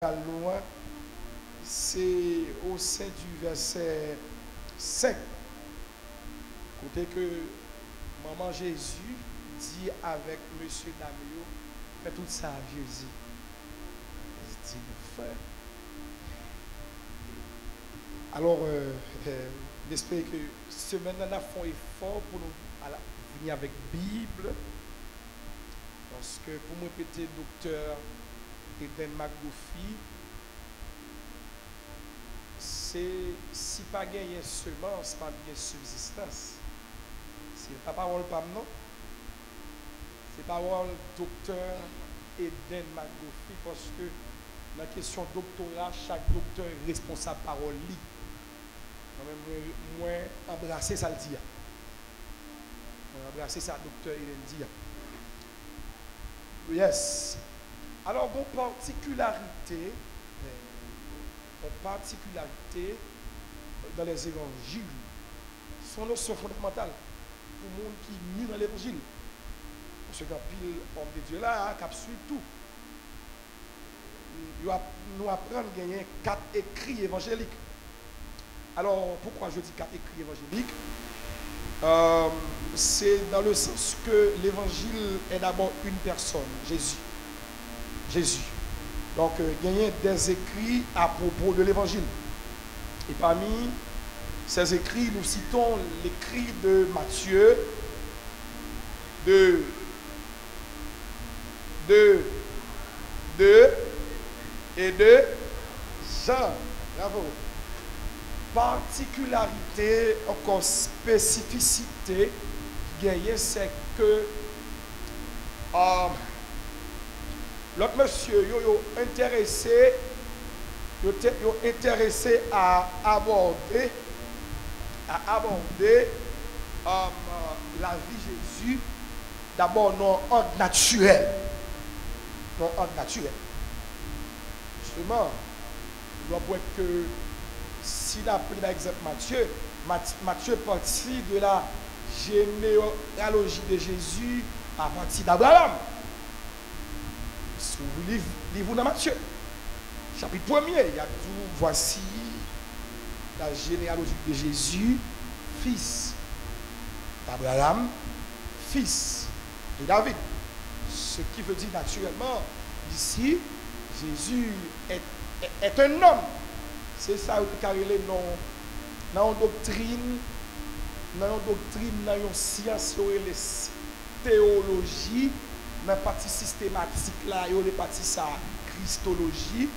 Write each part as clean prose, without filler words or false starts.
loin, c'est au sein du verset 5, côté que maman Jésus dit avec monsieur Damio, fait tout ça à Jésus. Il dit, frère. Alors, j'espère que ce maintenant là font effort pour nous venir avec Bible, parce que pour me répéter, docteur Eden McGuffey, c'est si pas gagner semence, pas bien subsistance. C'est pas parole pas non. C'est parole docteur Eden McGuffey, parce que la question doctorat, chaque docteur est responsable parole li. Moi embrasser ça le dit. Moi embrasser ça docteur Eden dit. Yes. Alors, une particularité dans les évangiles, sont notions fondamentales pour le monde qui est mis dans l'évangile. Parce que pile homme de Dieu là, qui suit tout. Nous apprenons à gagner 4 écrits évangéliques. Alors, pourquoi je dis 4 écrits évangéliques? C'est dans le sens que l'évangile est d'abord une personne, Jésus. Jésus. Donc, il y a des écrits à propos de l'évangile. Et parmi ces écrits, nous citons l'écrit de Matthieu, de et de Jean. Bravo. Particularité, encore spécificité, c'est que l'autre monsieur intéressé à aborder la vie de Jésus d'abord non ordre naturel. Non ordre naturel. Justement, on doit voir que si on a pris par exemple Matthieu partit de la généalogie de Jésus à partir d'Abraham. Si vous lisez dans Matthieu, chapitre 1er, il y a tout, voici la généalogie de Jésus, fils d'Abraham, fils de David. Ce qui veut dire naturellement, ici, Jésus est un homme. C'est ça car il est dans une doctrine, dans une science, les théologie, dans la partie systématique là, il y a les parties ça christologie.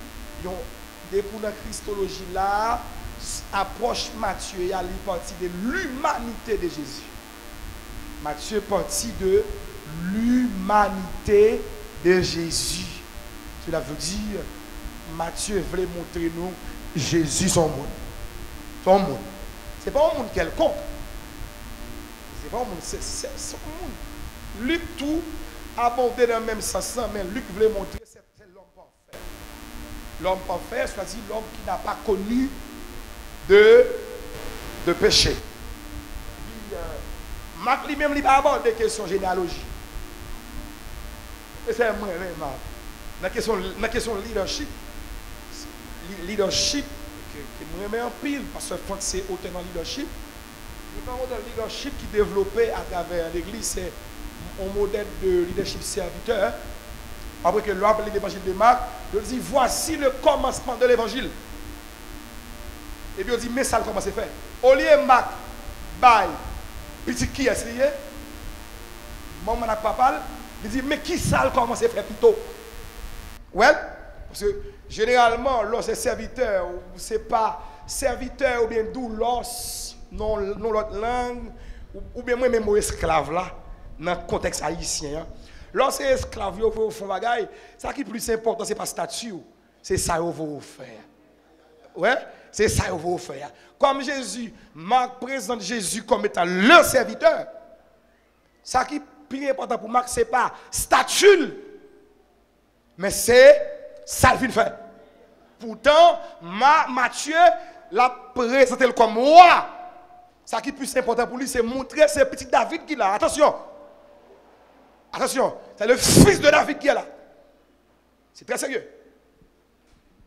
Pour la christologie là, approche Matthieu, il y a les parties de l'humanité de Jésus. Matthieu partie de l'humanité de Jésus. Cela veut dire, Matthieu voulait montrer nous Jésus son monde. Son monde. Ce n'est pas un monde quelconque. Ce n'est pas un monde, c'est son monde. Luc tout abordé dans le même sens, mais Luc voulait montrer c'est l'homme parfait. L'homme parfait, c'est-à-dire l'homme qui n'a pas connu de péché. Marc lui-même il va aborder des questions généalogie. Et c'est moi, la question leadership. Leadership, qui me remet en pile, parce que c'est autant dans leadership. Le modèle de leadership qui est développé à travers l'église, c'est un modèle de leadership serviteur. Après que l'on appelle l'évangile de Marc, il dit voici le commencement de l'évangile. Et puis on dit mais ça comment c'est fait. Au lieu de Marc, bye, petit qui est-ce lié? Maman n'a pas parlé. Il dit mais qui ça comment c'est fait plutôt? Ouais, parce que généralement, lorsque c'est serviteur, c'est pas serviteur ou bien doulos, non l'autre langue, ou bien moi-même esclave là, dans le contexte haïtien. Lorsque esclave, vous font bagaille, ça qui est plus important, c'est pas statut, c'est ça que vous faire. Ouais, c'est ça que vous faire. Comme Jésus, Marc présente Jésus comme étant le serviteur. Ça qui est plus important pour Marc, c'est pas statut, mais c'est ça qu'il fait. Pourtant, Matthieu l'a présenté comme roi. Ça qui est plus important pour lui, c'est montrer ce petit David qu'il a. Attention. Attention, c'est le fils de David qui est là. C'est très sérieux.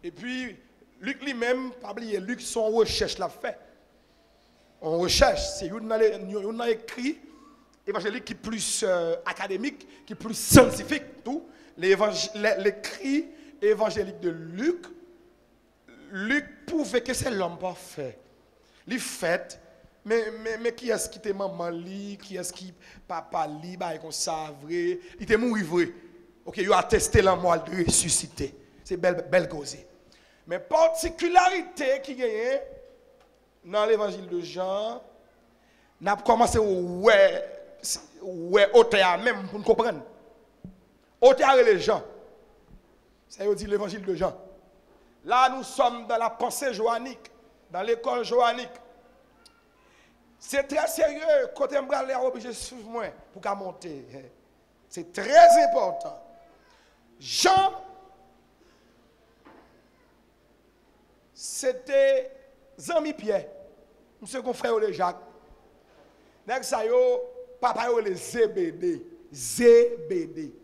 Et puis, Luc lui-même, pas oublier, Luc, son recherche l'a fait. On recherche, c'est on a écrit évangélique qui est plus académique, qui est plus scientifique, tout. L'écrit évangélique de Luc, Luc prouvait que c'est l'homme parfait. Il fait, mais qui est-ce qui était maman li, qui est-ce qui papa li, bah comme ça vrai, il était mort vrai. OK, il a attesté la mort de ressusciter. C'est belle cause. Mais particularité qui gagne dans l'évangile de Jean, n'a commencé ouais auteur même pour nous comprendre. Auteur et les gens. Ça veut dire l'évangile de Jean. Là nous sommes dans la pensée johannique, dans l'école johannique. C'est très sérieux côté m'braler obligé suivre moi pour qu'à monter. C'est très important. Jean c'était Zami Pierre, monsieur mon frère le Jacques. Nèg ça yo papa yo le Zébédée, Zébédée.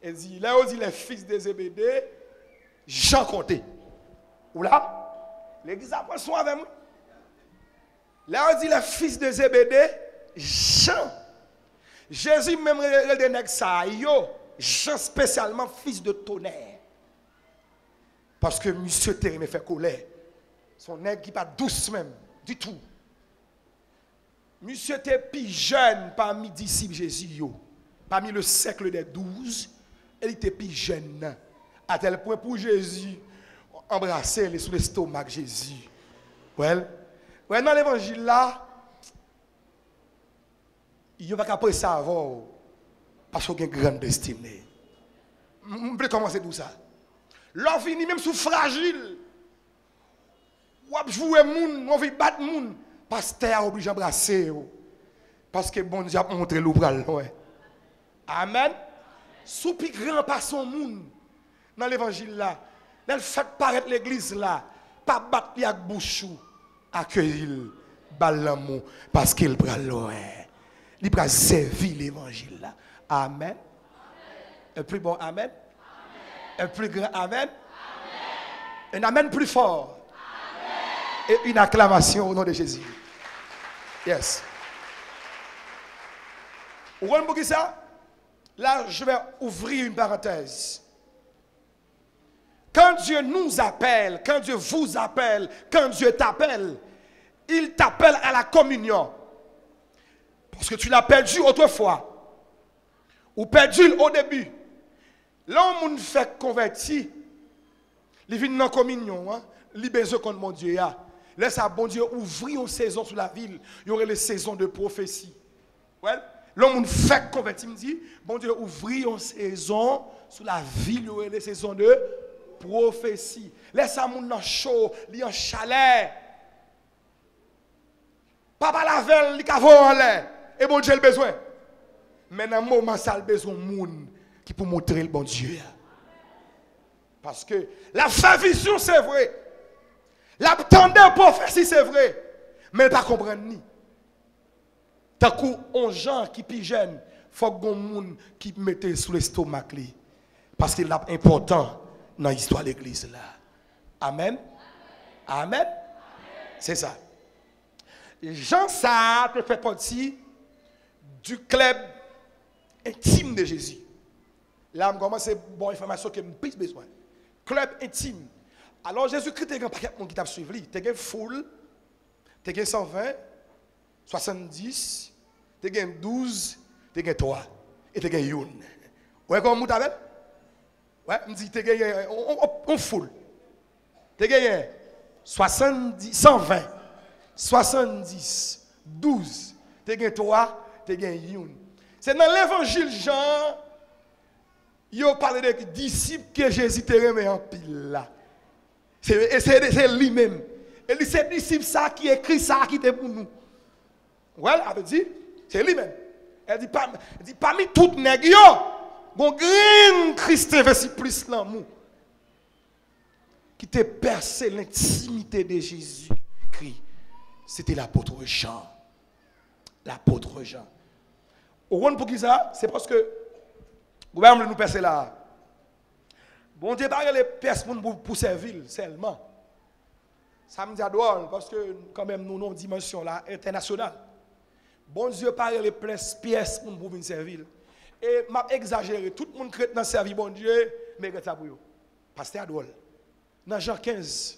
Et dit là on dit les fils de Zébédée, Jean compté. Ou là l'église apprend son avec moi. Là on dit les fils de Zébédée, Jean. Jésus même le nèg ça yo, Jean spécialement fils de tonnerre. Parce que monsieur Terre me fait colère. Son nègre qui pas douce même, du tout. Monsieur était plus jeune parmi disciples Jésus, parmi le siècle des 12, il était plus jeune. À tel point pour Jésus, embrasser les sous l'estomac Jésus. Ouais, dans l'évangile là, il n'y a pas qu'à savoir, parce qu'il y a une grande destinée. On peut commencer tout ça. L'on finit même sous fragile. Ou à jouer moun, on veut battre moun. Pasteur obligé d'embrasser. Parce que bon Dieu a montré l'oubral. Amen. Sous plus grand par son moun. Dans l'évangile là. Elle fait paraître l'église là. Pas battre li avec bouchou. Accueillir l'amour. Parce qu'il bral loin. Il va servir l'évangile là. Amen. Un plus bon amen. Un plus grand amen. Un amen plus fort. Et une acclamation au nom de Jésus. Yes. Vous voyez ça? Là, je vais ouvrir une parenthèse. Quand Dieu nous appelle, quand Dieu vous appelle, quand Dieu t'appelle, il t'appelle à la communion. Parce que tu l'as perdu autrefois. Ou perdu au début. Là, on fait convertir. Il vient dans la communion. Hein? Il besoin contre mon Dieu. Laisse à bon Dieu ouvrir une saison sur la ville. Il y aurait les saisons de prophétie. Ouais? L'homme fait convertir, me dit, bon Dieu ouvrir une saison sur la ville. Il y aurait les saisons de prophétie. Laisse à mon dans chaud, li en chalet. Papa la veille, li kavo en l'air. Et bon Dieu le besoin. Mais dans le moment ça le besoin moun qui pour montrer le bon Dieu. Parce que la fait vision c'est vrai. L'attendeur prophétie c'est vrai, mais il ne comprend pas ni. Tant qu'on gens qui plus jeune, il faut que monde qui mette sous l'estomac parce qu'il est important dans l'histoire de l'église là. Amen. Amen. C'est ça. Jean ça te fait partie du club intime de Jésus. Là, je commence à bon information que je plus besoin. Club intime. Alors Jésus-Christ est un paquet de monde qui t'a suivi. Tu as foule, tu as 120, 70, tu as 12, tu as 3 et tu as 1. Vous voyez comment vous avez? Ouais, je dis, tu as on foule. Tu as 70, 120, 70, 12, tu as 3, tu as 1. C'est dans l'évangile Jean, il a parlé des disciples que Jésus te remet en pile là. C'est lui-même. Et c'est les disciples ça qui écrit ça qui était pour nous. Well, elle dit, c'est lui-même. Elle dit parmi toutes les nègres, bon grand Christ investi plus l'amour. Qui t'a percé l'intimité de Jésus-Christ. C'était l'apôtre Jean. L'apôtre Jean. Au pour qui ça? C'est parce que le gouvernement nous perce là. Bon Dieu, pas les personnes pour servir seulement. Ça me dit drôle parce que quand même nous avons une dimension là internationale. Bon Dieu, pas les pièces pour venir servir. Et m'a exagéré, tout le monde crée dans servir bon Dieu, mais ça pour eux. Pasteur drôle. Dans Jean 15,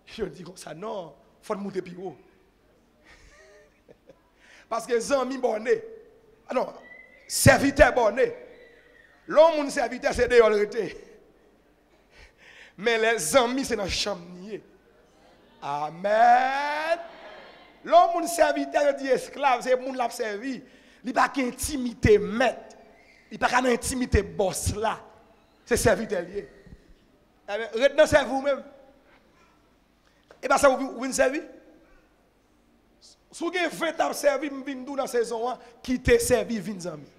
je dis comme ça, non, il faut monter plus haut. Parce que les amis bonnés, ah non, serviteur bonné, l'homme serviteur c'est dehors. Mais les amis c'est dans la chambre. Amen. L'homme serviteur dit esclave, c'est le monde qui l'a servi. Il n'a pas qu'intimité maître, il n'a pas qu'intimité boss là. C'est serviteur lié. Retenez ça vous-même. Et bien ça vous venez servir? Si vous avez 20 ans servi, vous venez dans la saison 1, quittez servir, venez amis.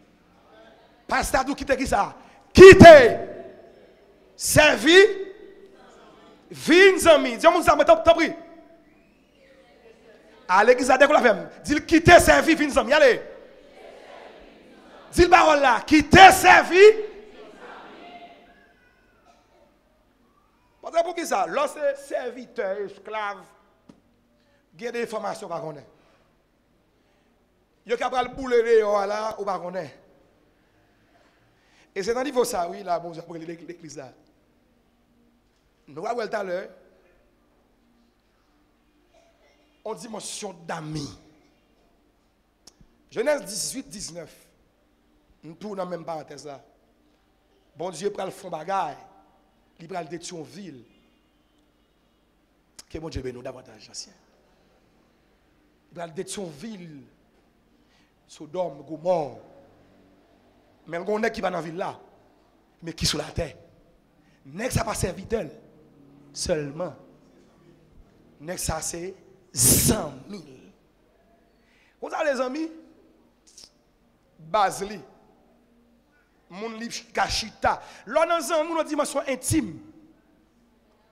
Pasteur, vous quittez qui ça? Quittez servir, venez amis. Dis-moi ça, t'as pris. Allez, qui ça dès qu'on l'a fait? Dis quittez servir, venez amis. Allez. Dis le parole là, quittez servir. Parce que pour qui ça? Lorsque serviteur, esclave, il y a des informations qu'on connaît. Il y a qu'à le bouler là, ou pas connaît. Et c'est dans le niveau ça, oui, là, bon, pour l'église là. Nous avons tout à l'heure, on dimension d'amis. Genèse 18, 19. Nous tournons dans la même parenthèse là. Bon Dieu prend le fond bagaille. Il prend le détruire une ville. Que bon Dieu bénisse nous davantage, ancien. Il prend le détruire une ville. Sodome, Gomorrhe. Mais on est qui va dans la ville là. Mais qui sur la terre. N'est-ce ça pas serviteur seulement. N'est-ce ça c'est 100 000. Vous avez les amis? Basli. Mon livre Kachita. Là, dans une dimension intime.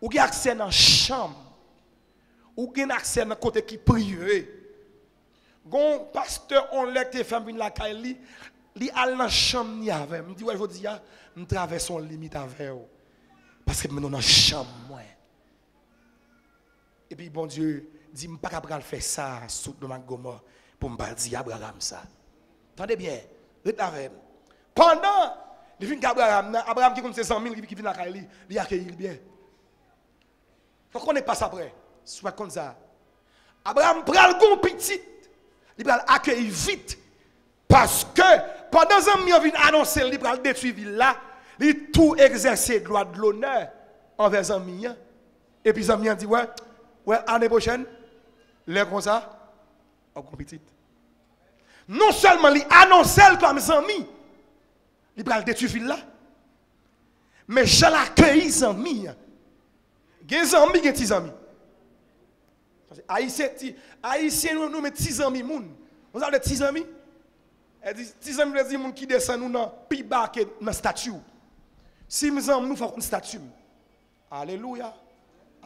Ou qui a accès dans la chambre. Ou qui a accès dans le côté qui privé. Gon pasteur on lecte femme la kaili, li al dans la chambre ni avec. Me dit ouais, je dis me traverse son limite avec vous. Parce que nous dans la chambre moi. Et puis bon Dieu dit me pas capable faire ça sous de ma Gomorrhe pour me dire Abraham ça. Attendez bien, rete avec. Pendant il vient Abraham qui compte ses 100 000 qui vient la kaili, il accueillir bien. Faut qu'on ne passe après. Soit comme ça. Abraham prend le gon petit. Il va accueillir vite. Parce que pendant que il vient annoncer, il va détruire la ville là, il tout exercer droit de l'honneur envers les amis. Et puis les amis dit ouais, l'année prochaine, les comme ça, on compétit. Non seulement il annonce comme les amis, il va détruire la ville là, mais je l'accueille les amis. Les amis, les amis. Haïtien, nous mettons 6 amis. Vous avez des 6 amis? Elle dit 6 amis, les gens qui descendent nous dans le bas que dans la statue. Si nous avons une statue. Alléluia.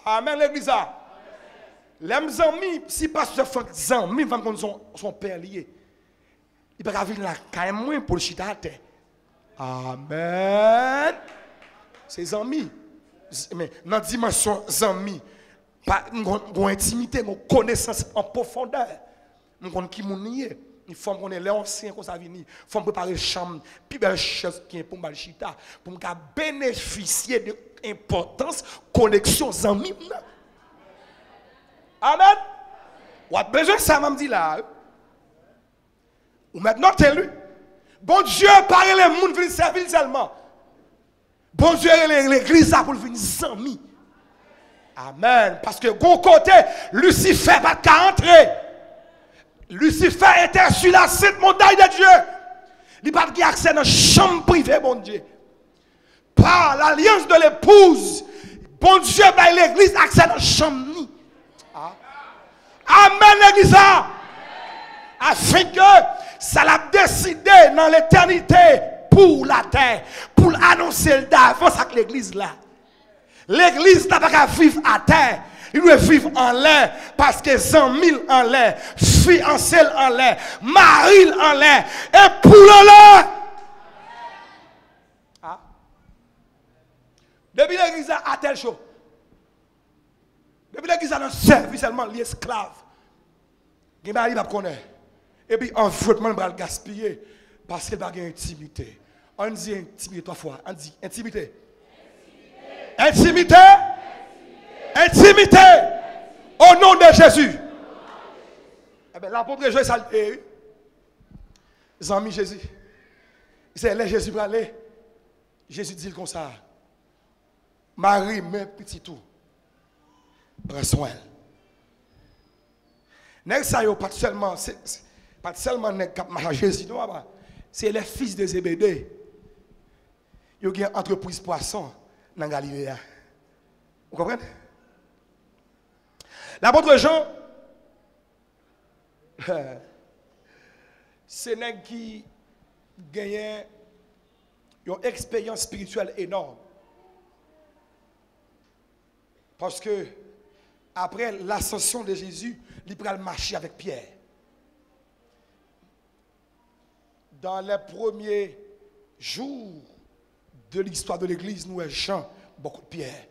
Amen, l'église. Les amis, si pasteur Franck Zami, son père lié, il peut venir là quand même pour le chita à terre. Amen. Ses amis. Mais dans la dimension amis. Pas une intimité, une connaissance en profondeur. Nous connaissons qui nous est. Il faut qu'on ait les anciens comme ça venir. Il faut préparer chambre, puis belle chose qui est pour Malchita, pour bénéficier de l'importance, connexion, amis. Amen. Ou a besoin de ça, m'a dit là. Ou maintenant élu. Bon Dieu, parle les gens venir servir seulement. Bon Dieu, l'église pour venir amis. Amen. Parce que bon côté, Lucifer va pas entrer. Lucifer était sur la sainte montagne de Dieu. Il n'a pas accès dans la chambre privée, bon Dieu. Par l'alliance de l'épouse, bon Dieu, par l'église, accès dans la chambre. Amen, l'église. Afin que ça l'a décidé dans l'éternité pour la terre, pour annoncer d'avance avec l'église là. L'église n'a pas qu'à vivre à terre. Il doit vivre en l'air. Parce que 100 000 en l'air. Fiancé en l'air. Mari en l'air. Époux en l'air. Ah. Depuis l'église a tel chose. Depuis l'église a un service seulement l'esclave. Il va pas connaître. Et puis en frottement va le gaspiller parce qu'il n'a pas d'intimité. On dit intimité 3 fois. On dit intimité. Intimité. Intimité. Au nom de Jésus. Eh bien, l'apôtre Jésus, ça le ils ont mis Jésus. C'est là Jésus va aller. Jésus dit comme ça. Marie, mes petits tout. Prends soin. Nèg ça yo pas seulement nèg qui marche Jésus non pas. C'est les fils de Zébédée. Yo gen entreprise poisson dans Galilée. Vous comprenez? L'apôtre Jean c'est nèg qui gagne une expérience spirituelle énorme. Parce que après l'ascension de Jésus, il prend le marcher avec Pierre. Dans les premiers jours de l'histoire de l'Église, nous avons Jean, beaucoup de Pierre,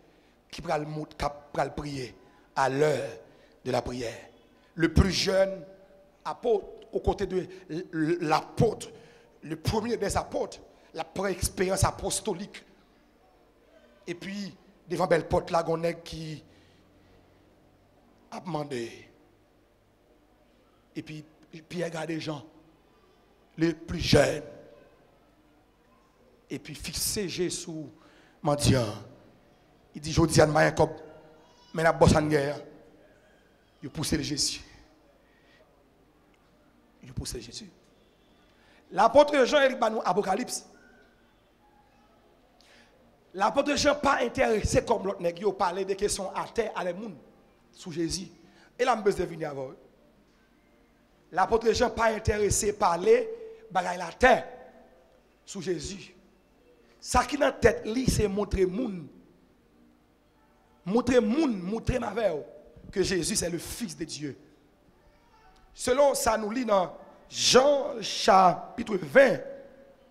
qui prend le prier à l'heure de la prière. Le plus jeune apôtre, aux côtés de l'apôtre, le premier des apôtres, la première expérience apostolique. Et puis, devant belle porte là, on est qui a demandé. Et puis Pierre regarde les gens, les plus jeunes. Et puis fixé Jésus, mendiant. Il dit, je dis à ma comme, mais la bosse en guerre. Il pousse le Jésus. Il pousse le Jésus. L'apôtre Jean, il va nous Apocalypse. L'apôtre Jean pas intéressé comme l'autre nèg yo parler des questions à terre à les monde sous Jésus. Et là besoin de venir avant. L'apôtre Jean pas intéressé parler bagay la terre sous Jésus. Ça qui dans tête li c'est montrer ma veille que Jésus c'est le fils de Dieu. Selon ça nous lit dans Jean chapitre 20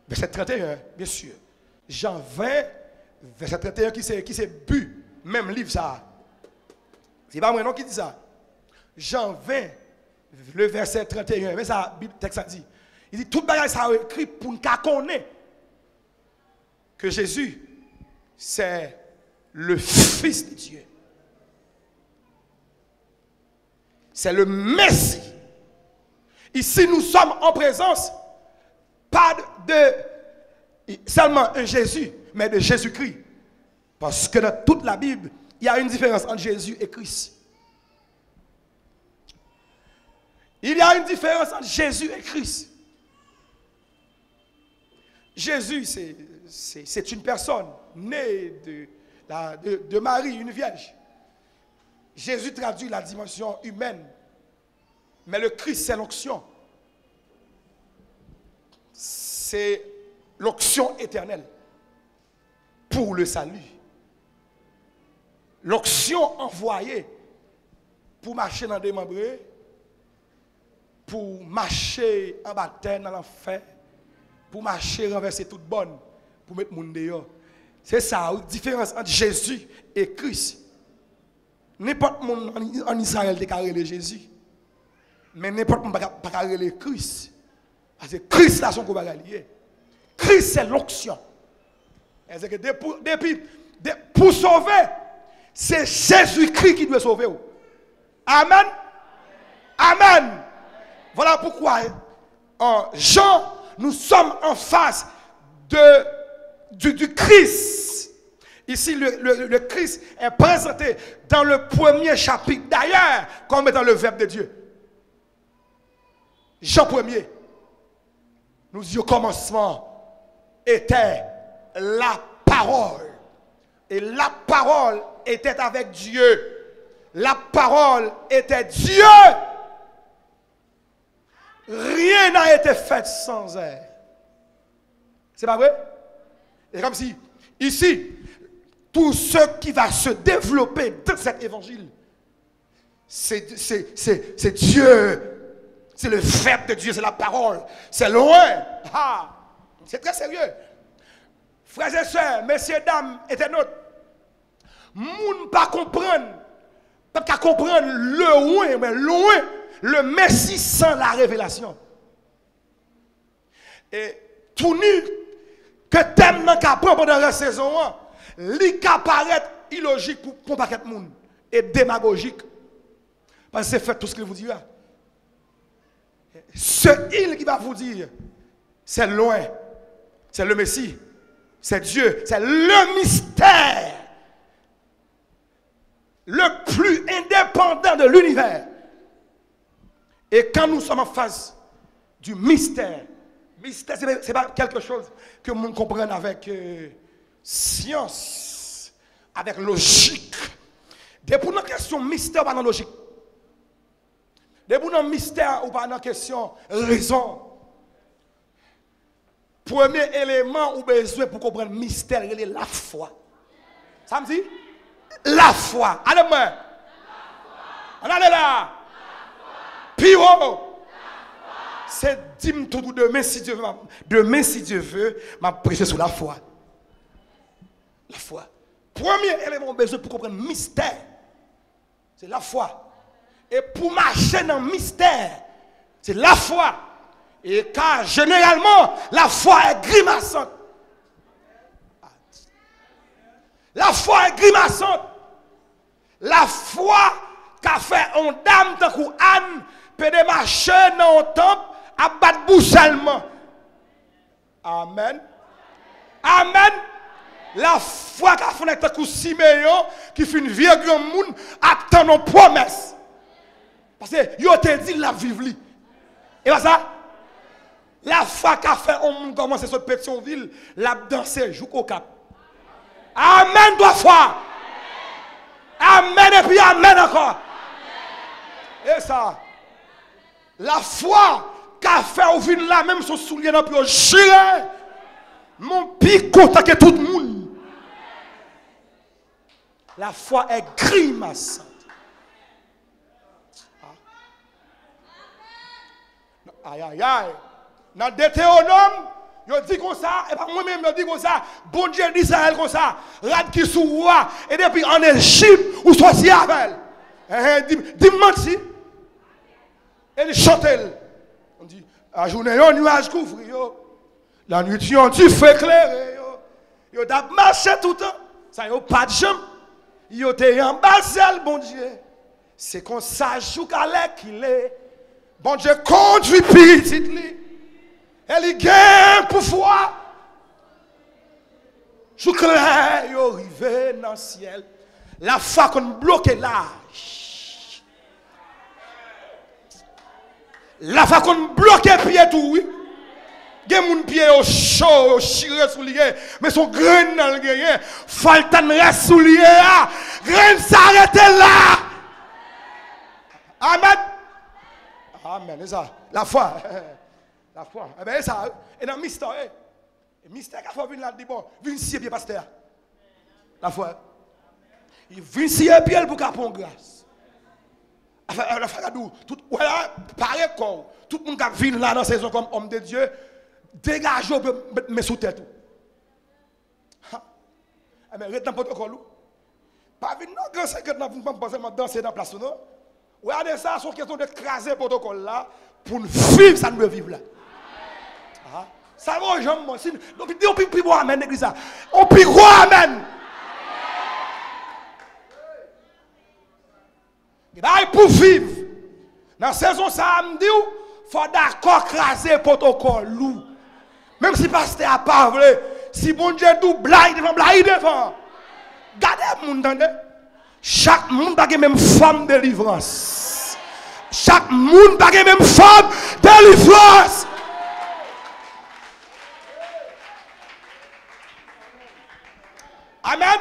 verset 31 bien sûr. Jean 20 verset 31 qui c'est bu, même livre ça. C'est pas moi non qui dit ça. Jean 20, le verset 31, mais ça, le texte a dit. Il dit, tout bagage ça a écrit pour nous connaître que Jésus, c'est le Fils de Dieu. C'est le Messie. Ici, nous sommes en présence, pas de seulement un Jésus, mais de Jésus-Christ. Parce que dans toute la Bible, il y a une différence entre Jésus et Christ. Il y a une différence entre Jésus et Christ. Jésus, c'est une personne née de Marie, une vierge. Jésus traduit la dimension humaine. Mais le Christ, c'est l'onction. C'est l'onction éternelle pour le salut. L'onction envoyée pour marcher dans des membrés, pour marcher en baptême dans l'enfer, pour marcher renverser toute bonne, pour mettre le monde dehors. C'est ça, la différence entre Jésus et Christ. N'importe monde en Israël déclaré Jésus, mais n'importe monde pas déclaré Christ. Parce que Christ là son combat lié. Christ c'est l'onction. Pour sauver, c'est Jésus-Christ qui doit sauver. Amen. Amen. Voilà pourquoi en Jean, nous sommes en face du Christ. Ici, le Christ est présenté dans le premier chapitre, d'ailleurs, comme étant le Verbe de Dieu. Jean 1er, nous dit au commencement était la parole. Et la parole était avec Dieu. La parole était Dieu. Rien n'a été fait sans elle. C'est pas vrai? C'est comme si, ici, tout ce qui va se développer dans cet évangile, c'est Dieu. C'est le Verbe de Dieu, c'est la parole. C'est loin. Ah, c'est très sérieux. Frères et sœurs, messieurs, dames, internautes, Moun pas comprendre. Pas comprendre le loin, mais loin, le Messie sans la révélation. Et tout nu que thème nan ka prend pendant la saison, li ka paraître illogique pour paquet de monde et démagogique. Parce que c'est fait tout ce qu'il vous dira. Ce il qui va vous dire, c'est loin, c'est le Messie, c'est Dieu, c'est le mystère le plus indépendant de l'univers. Et quand nous sommes en face du mystère, mystère, ce n'est pas quelque chose que nous comprenons avec science, avec logique. Dès pour une question mystère, pas dans logique. Dès pour un mystère ou pas dans question raison. Premier élément ou besoin pour comprendre le mystère, c'est la foi. Ça me dit? La foi. Allez-moi. On allez là. Piro. C'est dim tout demain si Dieu veut. Demain si Dieu veut, m'a prêcher sur la foi. La foi. Premier élément besoin pour comprendre le mystère, c'est la foi. Et pour marcher dans le mystère, c'est la foi. Et car généralement, la foi est grimaçante. La foi est grimaçante. La foi qu'a fait on dame tant que Anne peut marcher dans le temple à battre bouche seulement. Amen. Amen. La foi qu'a fait tant que Siméon qui fait une vieille grand monde attend nos promesses. Parce que yo te dit la vivre li. Et pas ça? La foi qu'a fait on commence sur Pétionville, la danser joue au cap. Amen doit foi. Amen et puis amen encore. Et ça, la foi qu'a fait au vin là même son soulier dans puis girer. Mon pic content que tout le monde. La foi est grimaçante. Aïe aïe aïe. Dans Deutéronome, je dis comme ça, et pas moi-même je dis comme ça, bon Dieu d'Israël comme ça, rad qui sous roi, et depuis en Égypte, ou sorti avec elle. Dis-moi si. Elle chante elle. On dit, la journée, un nuage couvre, la nuit, tu fais éclairer, yo t'a marché tout le temps, ça y'a pas de jambe, yo t'es en basel, bon Dieu. C'est comme ça, joue qu'il est. Bon Dieu conduit petit. Elle y gagne pour foi. Je clair, il arrive dans le ciel. La foi qu'on bloque là. La foi qu'on bloque pied tout, oui. Il y a mon pied au chaud, au chiré sous lié. Mais son grain dans le gain. Faltan reste sous lié. Grain s'arrête là. Amen. Amen. C'est ça. La foi. La foi. Eh bien, ça. Et dans le mystère, le mystère qu'il faut venir là, dit bon, viens ici, bien pasteur. La foi. Il vient ici, bien pour qu'il prenne grâce. La foi, tout, voilà, pareil comme tout le monde qui vient là dans la saison comme homme de Dieu, dégage, mais sous tête. Eh bien, reste dans le protocole. Pas venir dans le grand secret, vous ne pouvez pas seulement danser dans la place, non? Regardez ça, c'est une question de craser le protocole là, pour vivre, ça ne veut vivre là. Ça va, j'aime moi. On peut voir amen, l'église. On peut voir amen. Et pour vivre, dans la saison samedi, il faut d'accord craser le protocole. Même si le pasteur n'a pas voulu, si bon Dieu nous blague devant. Gardez le monde. Chaque monde a la même femme de délivrance. Chaque monde a la même femme de délivrance. Amen.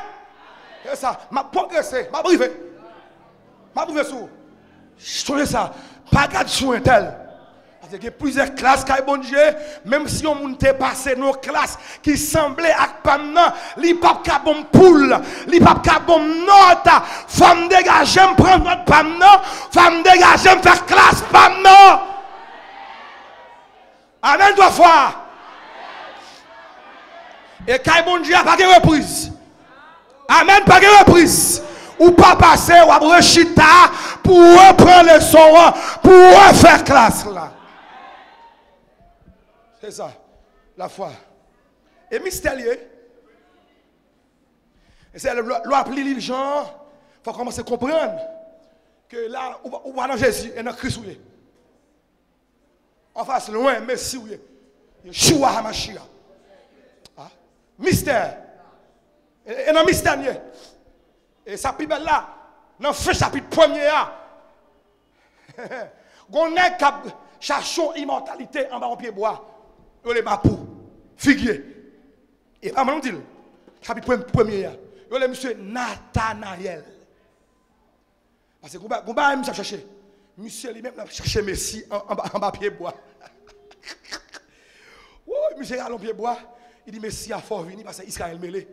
C'est ça. Ma progressé, ma brivé. Ma brivé sous. Je trouve ça. Pas de soin tel. Parce qu'il y a plusieurs classes qui ont bon Dieu. Même si on monte passé nos classes qui semblaient à Pamna, li pas ka bon poule, li pas ka bon note. Femme dégagée, me prendre notre Pamna. Femme dégagée, me faire classe Pamna. Amen, doit voir. Et quand bon Dieu a pas de reprise. Amen, pas de reprise. Ou pas passer, ou après chita, pour reprendre le son, pour refaire classe là. C'est ça, la foi. Et mystérieux. Et c'est l'appeler les gens, il faut commencer à comprendre que là, on va dans Jésus et dans Christ. En face, loin, Messie, Yeshua HaMashiach. Mystère. Et dans le mystère, et ça plus belle là, dans le chapitre 1er, on a cherchons immortalité en bas au pied bois. On les mapou, figuier. Et pas mal dit, chapitre 1er, on les monsieur Nathanaël. Parce que on va même chercher. Monsieur lui-même chercher Messie en bas pied bois. Oh, monsieur à pied bois, il dit Messie a fort venir parce que Israël mêlé.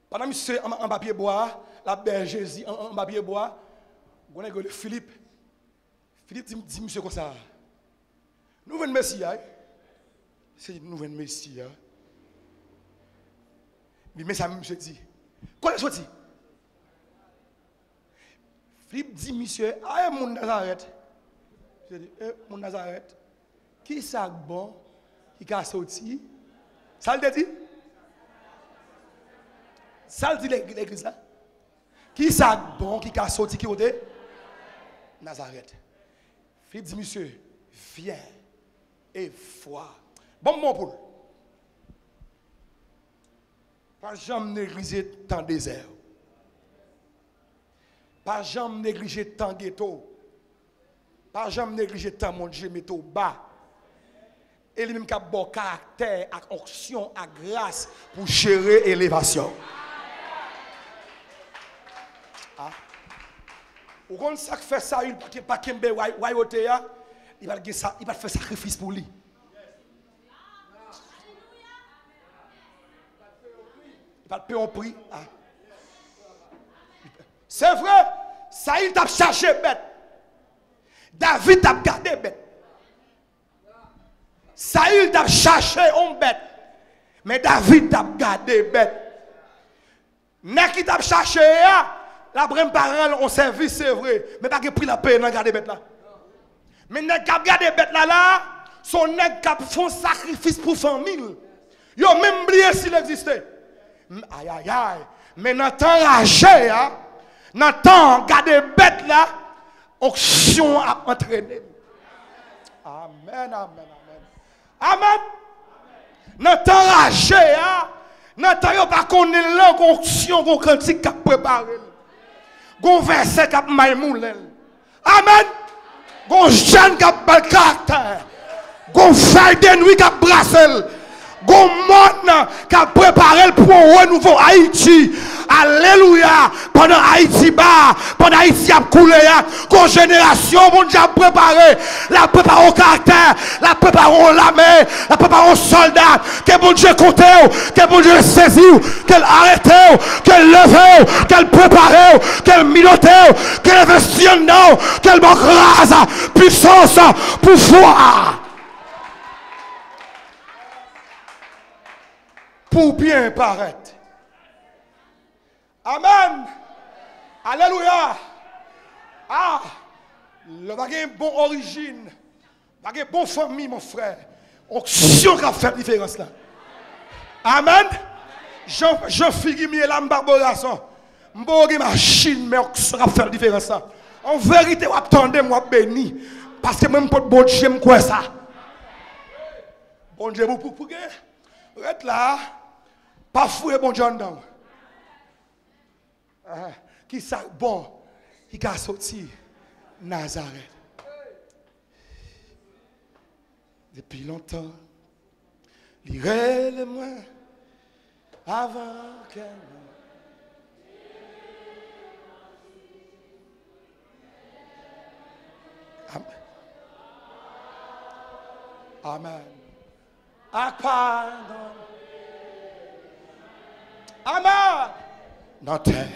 Pendant que monsieur en papier bois, la belle Jésus en papier bois, on a le Philippe. Philippe dit monsieur comme ça. Nous venons Messie. C'est nous venons Messie. Mais ça monsieur dit. Quoi est-ce que dit? Philippe dit monsieur, ah mon Nazareth. Je dis, mon Nazareth, qui ça bon qui a sorti? Ça le dit? Ça le dit l'église là. Qui ça bon qui a sorti qui est Nazareth. Philippe dit monsieur, viens et vois. Bon mon pour. Pas jamais négliger tant désert. Pas jamais négliger tant ghetto. Pas jamais négliger tant mon Dieu mettre au bas. Et lui-même qui a bon caractère, à onction, à grâce pour gérer l'élévation. Ou quand ça fait ça, il ne pas qu'il il va faire sacrifice pour lui. Il va payer un prix. C'est vrai, ça il t'a cherché bête. David t'a gardé bête. Saül t'a cherché un bête. Mais David t'a gardé bête. N'est qui t'a cherché, la brème parole, on service, c'est vrai. Mais pas que pris la paix dans garder bête là. Mais n'est qui a gardé bête là, son nèg qui font sacrifice pour famille. Yo même oublié s'il existait. Aïe aïe aïe. Mais dans temps ragé, dans temps garder bête là, onction a entraîné. Amen, amen, amen. Amen. Dans temps ragé, dans temps yo pas connaît langue onction qu'on cantique qu'a préparé. Gon verset qu'a maïmoulel. Amen. Gon jeune qu'a bel caractère. Gon feuille de nuit qu'a brassel. Gon monde qu'a préparé pour renouveau Haïti. Alléluia. Pendant Haïti bas, pendant Haïti a coulé, gon génération mon Dieu a préparé. La préparé au caractère, la préparé au lamé, la préparé au soldat. Que mon Dieu compte, que mon Dieu saisi, qu'elle arrête, qu'elle leve, qu'elle prépare, qu'elle minote, qu'elle investit en nous, qu'elle manque grâce, puissance, pouvoir. Pour bien paraître. Amen. Alléluia. Ah, le bagage bon origine, bagage bon famille, mon frère. Onction qui a fait la différence là. Amen. Jean Figuimier là, m'barborason. M'bogue machine, mais onction qui a fait la différence là. En vérité, vous attendez moi béni, parce que même pour bon Dieu, quoi ça. Bon Dieu, pour être là, pas fouiller bon Dieu dedans. Qui ça bon, qui a sorti Nazareth. Depuis longtemps, l'irait le moins avant qu'elle. Amen. Pardon. Amen. Dans terre.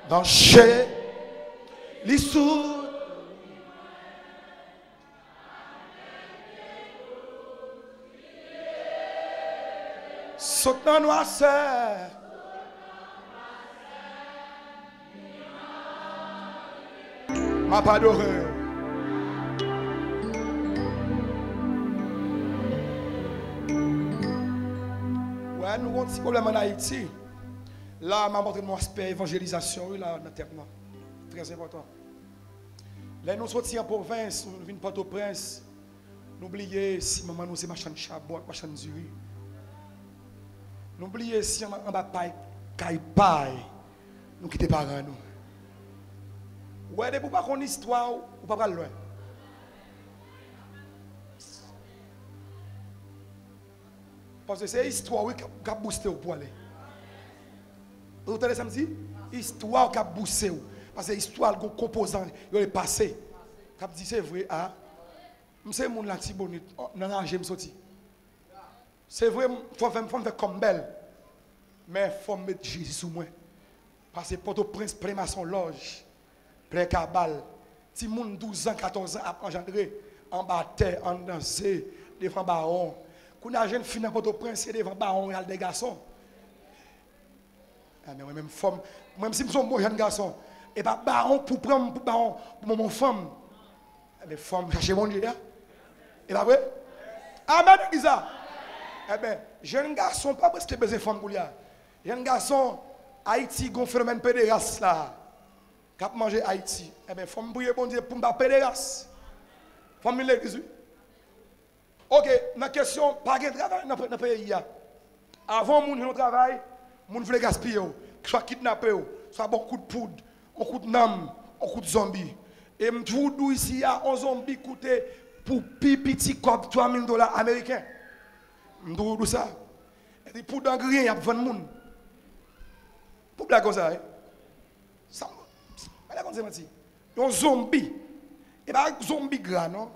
Dans chez les sous. Saute dans noirceur. m'a pas adoré. Ouais, nous avons un petit problème en Haïti. Là, m'a montré mon aspect évangélisation là, dans le terme. Très important. Là, nous sommes en province, nous venons Port-au-Prince. N'oubliez si maman nous c'est machin de chabot, machin de zuri. N'oubliez si on bas paille, caille paille, nous quittons parents nous. Ouais, de pour pas qu'on histoire ou pas loin. Parce que c'est l'histoire qui a boosté pour aller. Vous entendez ça me dit? Histoire qui a boosté. Parce que l'histoire, le composant, il est passé. Qui a dit c'est vrai, ah. C'est mon là qui bonne, dans la me sorti. C'est vrai, faut faire comme belle. Mais faut mettre Jésus sous moi. Parce que Port-au-Prince plein son loge, plein cabal. Si moun 12 ans, 14 ans a engendré en bas terre, en dansé devant baron. Quand la jeune fille dans Port-au-Prince, c'est devant baron, il y a des garçons. Ah, mais même femme, même si je suis un bon jeune garçon, et pas baron pour prendre pour baron pour mon femme. Les femmes chercher mon Dieu là. Et pas vrai? Amen, qui ça? Eh bien, jeune garçon, pas parce que besoin de femmes pour lui. Jeune garçon, Haïti, il y a un phénomène pédéraste là. Cap manger Haïti. Eh bien, femme prier bon Dieu pour me pédéraste. Femme l'église. Ok, ma question, pas de travail dans le pays. Avant, mon travail, mon voulait gaspiller, soit kidnapper, soit bon coup de poudre, un coup de nam, un coup de zombie. Et je vous ici, un zombie coûté pour petit cop $3,000 américains. Je vous dis ça. Et puis pour d'engrais, il y a 20 personnes. Pour blague comme ça, ça un zombie. Et pas un zombie grand, non?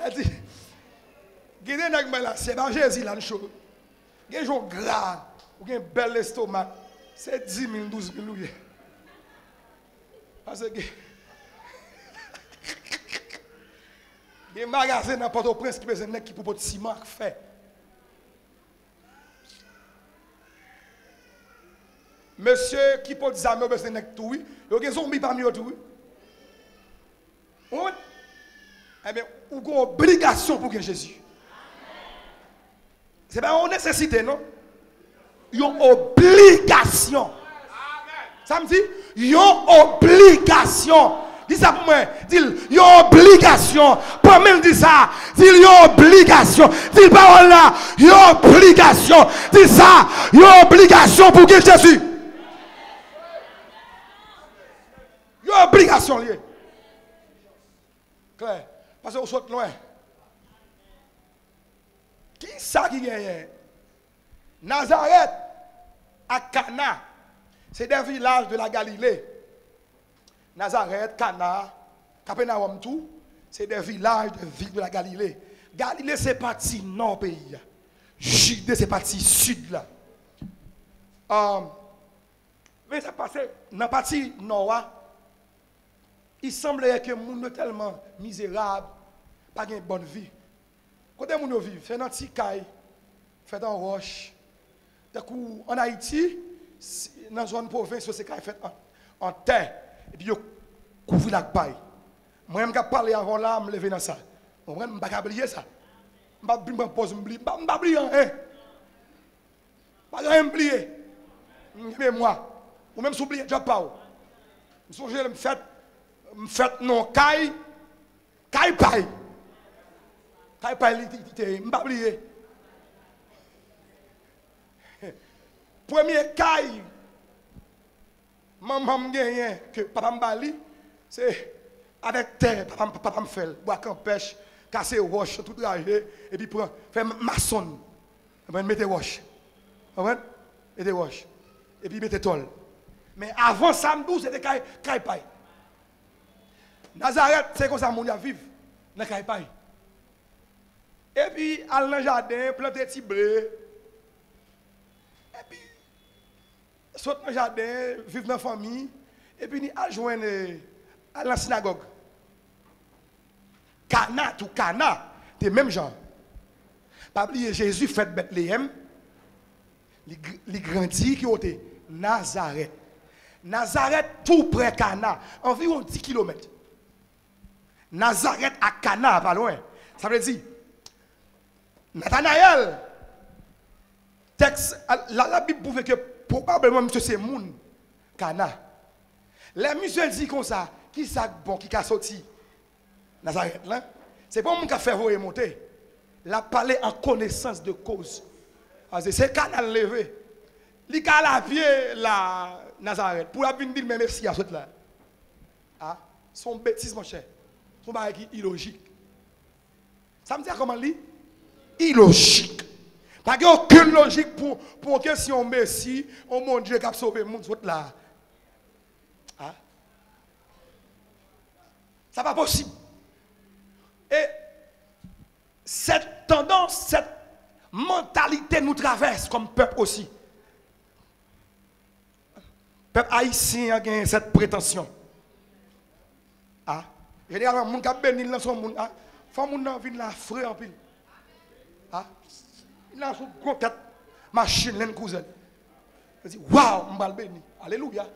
Elle dit, c'est pas Jésus là, il y a des gens gras, ou un bel estomac, c'est 10 000, 12 000 louis. Parce que il y a des magasins dans Port-au-Prince qui besoin de qui pour votre ciment fait. Monsieur qui peut dire que besoin de tout, il y a des zombies parmi eux tout. Eh bien, ou une obligation pour que Jésus. Ce n'est pas une nécessité, non? Une obligation. Ça me dit, une obligation. Dis ça pour moi. Dis, une obligation. Pas même dire ça. Dis, une obligation. Dis, parole là. Une obligation. Dis ça. Une obligation pour que Jésus. Une obligation liée. Claire. Parce que vous sautez loin. Qui ça qui gagne? Nazareth à Cana. C'est des villages de la Galilée. Nazareth, Cana, Capernaum, tout. C'est des villages de villes de la Galilée. Galilée, c'est parti nord pays. Judée, c'est parti sud là. Mais ça passe dans la partie nord. Il semblait que le monde est tellement misérable, pas une bonne vie. Quand les gens vivent, c'est dans petit caille, fait en roche. En Haïti, dans la zone province, c'est fait en terre. Et puis, ils couvrent la paille. Moi, je parle avant là, je me lève dans ça. Je ne vais pas oublier ça. Je ne vais pas poser, je ne vais pas oublier rien. Je ne vais pas oublier. Mais moi, ou même s'oublier, je ne vais pas. Je me fais non, caille paille. Caille paille, je ne vais pas oublier. Premier caille, maman gagne que papa m'bali, c'est avec terre, papa me fait, boire qu'en pêche, casser roche, tout ranger, et puis prendre, faire maçon, mettre roche. Mettez roche. Et puis mettez tôle. Mais avant samedi, c'était caille paille. Nazareth, c'est comme ça mon a vivre dans caille paille. Et puis, aller dans le jardin, planter des petits blés. Et puis, sauter dans le jardin, vivre dans la famille. Et puis, aller joindre à la synagogue. Cana, tout Cana, c'est le même genre. Pas oublier Jésus fait Bethléem. Il grandit qui était Nazareth. Nazareth tout près Cana, environ 10 km. Nazareth à Cana, pas loin. Ça veut dire, Nathanaël, texte, la Bible prouve que probablement monsieur c'est moun Cana. Les monsieur dit comme ça, qui ça bon, qui a sorti Nazareth là? C'est pas mon qui a fait remonter. La parler en connaissance de cause. C'est Cana levé. Il a la pied la Nazareth pour la venir dire merci à ce là. Ah, son bêtise mon cher. Son bagage qui illogique. Ça me dit comment lui? Illogique. Pas aucune logique pour que si on merci, oh mon Dieu qui a sauvé mon autre là. Ah. Ça pas possible. Et cette tendance, cette mentalité nous traverse comme peuple aussi. Peuple haïtien a cette prétention. Ah, généralement, mon cap béni dans son monde, ah, faut mon nan vinn la frère en pile. Ah, il a son gros tête machine l'en cousin. Je dis waouh, m'bal béni. Alléluia.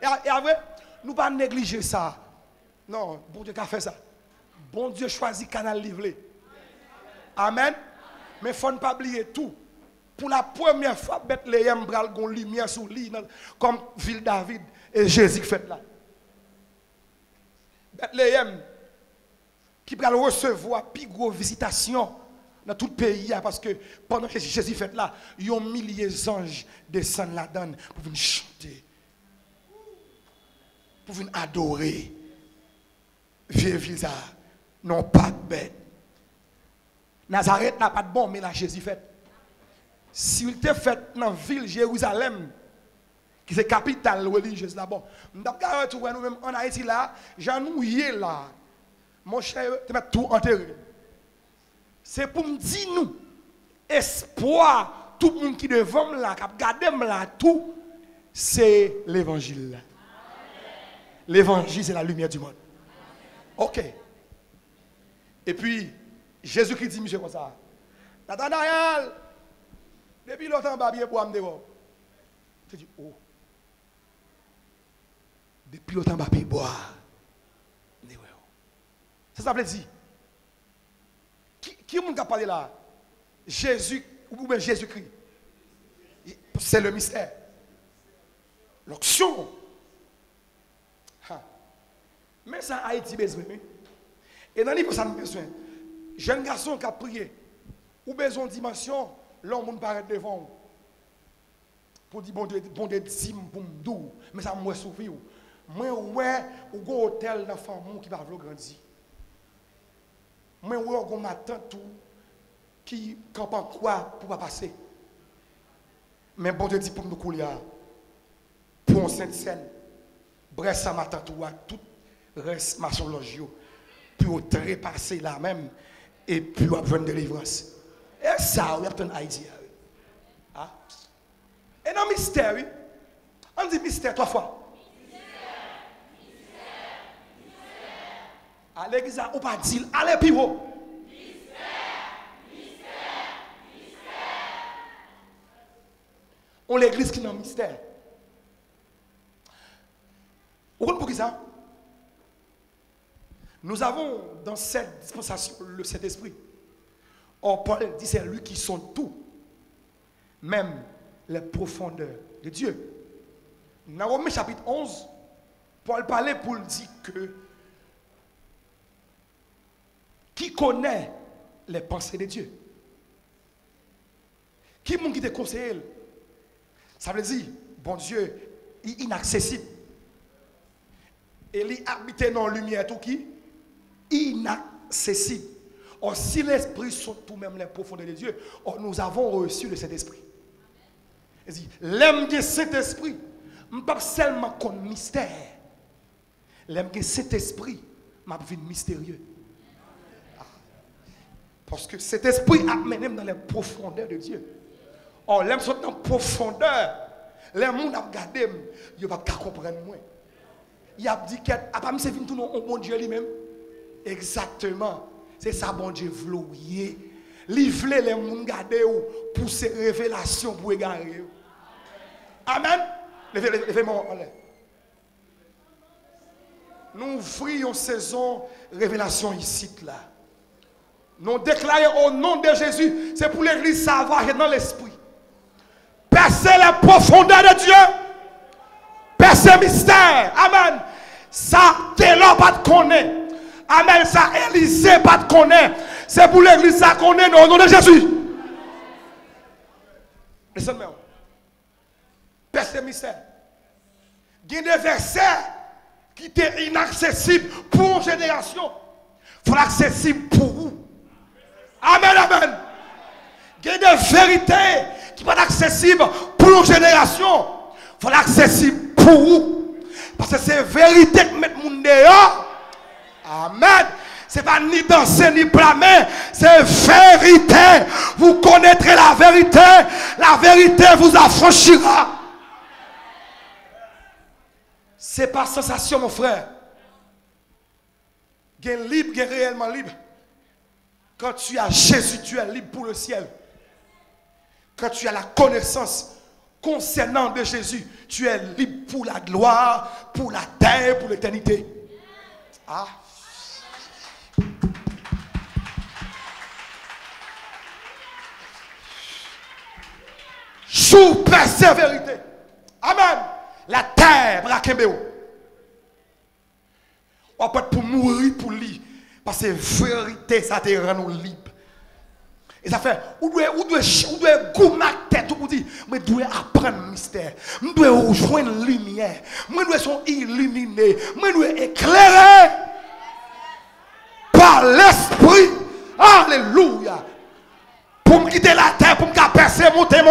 Et après, nous pas négliger ça. Non, bon Dieu qui a fait ça. Bon Dieu choisit canal livré. Amen. Mais il ne faut pas oublier tout. Pour la première fois, Bethléem bral gon lumière sur lui comme ville David et Jésus fait là. Bethléem qui va recevoir plus grosse visitation dans tout le pays parce que pendant que Jésus fait là, il y a milliers d'anges descendent là-dedans pour venir chanter, pour venir adorer. Vieux visa, non pas de bête. Nazareth n'a pas de bon, mais là Jésus fait. Si il était fait dans la ville Jérusalem, qui est la capitale religieuse là-bas, nous avons nous-mêmes en Haïti là, j'ennuie là. Mon cher, tu mets tout enterré. C'est pour me dire nous, espoir, tout le monde qui devant là, qui a gardé là, tout, c'est l'évangile. L'évangile, c'est la lumière du monde. Ok. Et puis, Jésus-Christ dit, monsieur, comme ça. Nathanaël, depuis longtemps, je pour me dehors. Je dis, oh. Depuis longtemps, je vais boire. Ça veut dire, qui est-ce qui a parlé là? Jésus, ou bien Jésus-Christ. C'est le mystère. L'onction. Mais ça a été besoin. Et dans le livre, ça nous besoin. Jeune garçon qui a prié, ou besoin de dimension, l'homme paraît devant vous. Pour dire, bon Dieu, dis pour me dire, mais ça m'a souffert. Moi, ouais, ou go hôtel dans la famille qui va grandir. Moi, ouais, ma tante qui comprend quoi pour pas passer. Mais bon Dieu dit pour nous couler, pour un Sainte-Seine, bref, ça m'a tante tout reste maçon-logio, puis on trépasser là même, et puis on a besoin de délivrance. Et ça, on a besoin d'Haïti. Ah. Et dans le mystère, oui, on dit mystère 3 fois. À l'église, on pas dire, allez plus haut. On l'église qui est dans le mystère. Vous comprenez pour qui ça? Nous avons dans cette dispensation le Saint-Esprit. Or, Paul dit c'est lui qui sonde tout, même les profondeurs de Dieu. Dans Romains chapitre 11, Paul parlait pour dire que qui connaît les pensées de Dieu? Qui est-ce qui te conseille? Ça veut dire, bon Dieu, il est inaccessible. Et il habite dans la lumière tout qui? Inaccessible. Or, si l'esprit sont tout même les profondeurs de Dieu, or, nous avons reçu le Saint-Esprit. L'aime de Saint-Esprit, je ne pas seulement comme mystère. L'aime de Saint-Esprit, m'a vu mystérieux. Parce que cet esprit a mené dans les profondeurs de Dieu. Or, l'aime sont dans profondeur. Les gens ont regardé, ils ne vont pas comprendre moi. Il a dit qu'il a pas mis tout le bon Dieu lui-même. Exactement. C'est ça, bon Dieu, vouloir livrer les gens garder pour ces révélations pour égarer. Amen. Levez-moi en l'air. Nous ouvrons une saison révélation ici là. Nous déclarons au nom de Jésus, c'est pour l'église savoir dans l'esprit. Percer la profondeur de Dieu. Percer mystère. Amen. Ça, Taylor pas de connaître. Amen. Ça, Élisée pas de connaître. C'est pour l'église ça connaît au nom de Jésus. Laissez-moi. Percer mystère. Il y a des versets qui étaient inaccessibles pour une génération. Il faut l'accessible pour vous. Amen, amen. Il y a des vérités qui ne sont pas accessibles pour une génération. Il faut l'accessible pour vous. Parce que c'est vérité qui met le monde dehors. Amen. Ce n'est pas ni danser ni blâmer. C'est vérité. Vous connaîtrez la vérité. La vérité vous affranchira. Ce n'est pas sensation, mon frère. Gain libre, gain réellement libre. Quand tu as Jésus, tu es libre pour le ciel. Quand tu as la connaissance concernant de Jésus, tu es libre pour la gloire, pour la terre, pour l'éternité. Ah. Sous persévérité. Amen. La terre, brakembeo. On peut pour mourir pour lui. Parce que vérité, ça te rend nous libres. Et ça fait, on doit goumer tête pour dire, je dois apprendre le mystère. Je dois rejoindre la lumière. Je dois être illuminé. Je dois éclairer par l'esprit. Alléluia. Pour me quitter la terre, pour me percer, monter.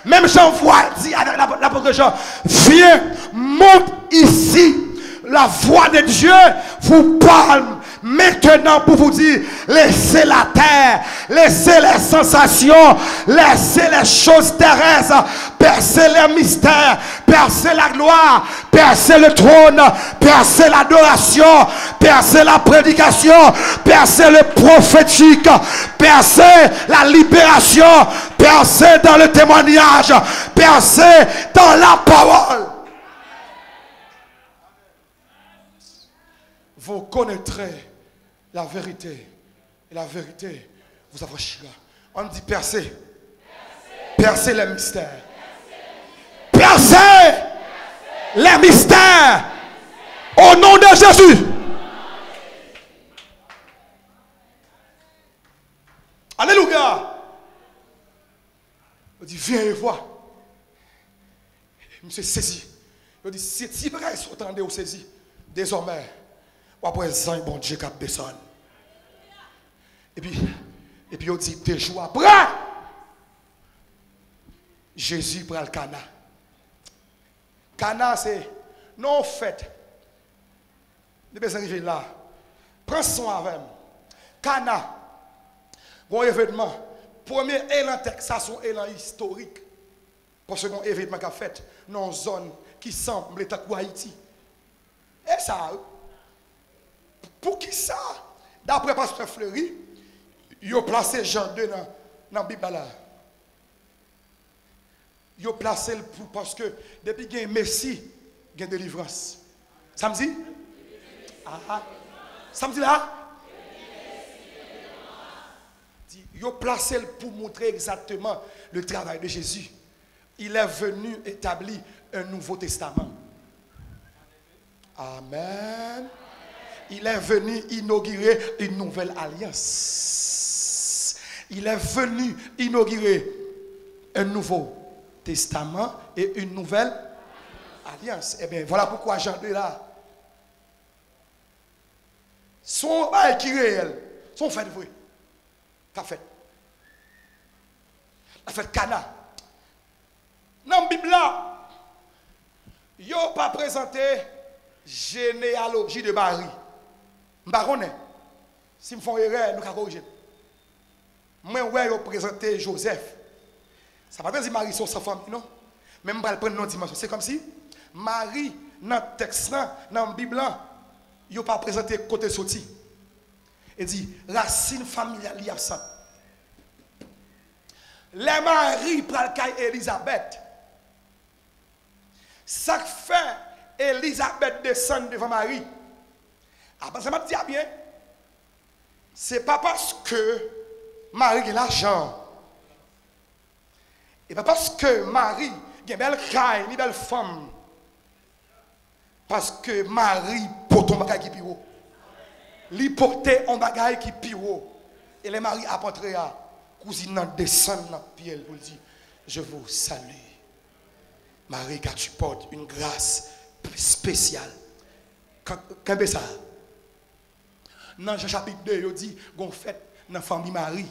Même Jean-Voix dit à l'apôtre Jean, viens, monte ici. La voix de Dieu vous parle maintenant pour vous dire, laissez la terre, laissez les sensations, laissez les choses terrestres, percez les mystères, percez la gloire, percez le trône, percez l'adoration, percez la prédication, percez le prophétique, percez la libération, percez dans le témoignage, percez dans la parole. Vous connaîtrez la vérité. Et la vérité vous affranchira. On dit percer. Percer les mystères. Percer les mystères. Au nom de Jésus. Alléluia. On dit viens et vois. Monsieur saisi. On dit si vous entendez ou saisi. Désormais. Après ça, bon Dieu qui descend. Et puis on dit 2 jours après, Jésus prend le Cana. Cana, c'est non fait. Les personnes arrivent là. Prends son avec. Cana, bon événement. Premier élan texte, ça c'est un élan historique. Parce que c'est un événement qui a fait dans une zone qui semble être Haïti. Et ça, pour qui ça? D'après Pasteur Fleury, il a placé Jean 2 dans la Bible là. Il a placé le pour parce que depuis qu'il y a un Messie, il y a une délivrance. Ça me dit? Ah. Ça me dit là? Il a placé le pour montrer exactement le travail de Jésus. Il est venu établir un Nouveau Testament. Amen. Il est venu inaugurer une nouvelle alliance. Il est venu inaugurer un nouveau testament et une nouvelle alliance. Eh bien, voilà pourquoi Jean 2 là. Son bail qui est réel, son fait vrai. Qu'a fait? La fête Cana. Dans la Bible là, il n'a pas présenté généalogie de Marie. Baronne, si me font erreur, nous allons corriger. Moi, je vais présenter Joseph. Ça ne veut pas dire Marie sont sans famille, non? Même je vais prendre une dimension. C'est comme si Marie, dans le texte, dans la Bible, il n'a pas présenté côté sorti. Il dit, racine familiale est absente. Les maris pral kay Elisabeth. Ça fait Elisabeth descend devant Marie. Après ça m'a dit bien, c'est pas parce que Marie a l'argent. Et pas parce que Marie a une belle caille, une belle femme. Parce que Marie porte un bagage qui pire. Lui portait un bagage qui pire. Et les maris apporteraient à cousine descendre dans pied pour dire, je vous salue. Marie, car tu portes une grâce spéciale. Qu'est-ce que ça? Dans Jean chapitre 2, il dit, qu'on fait dans la famille Marie.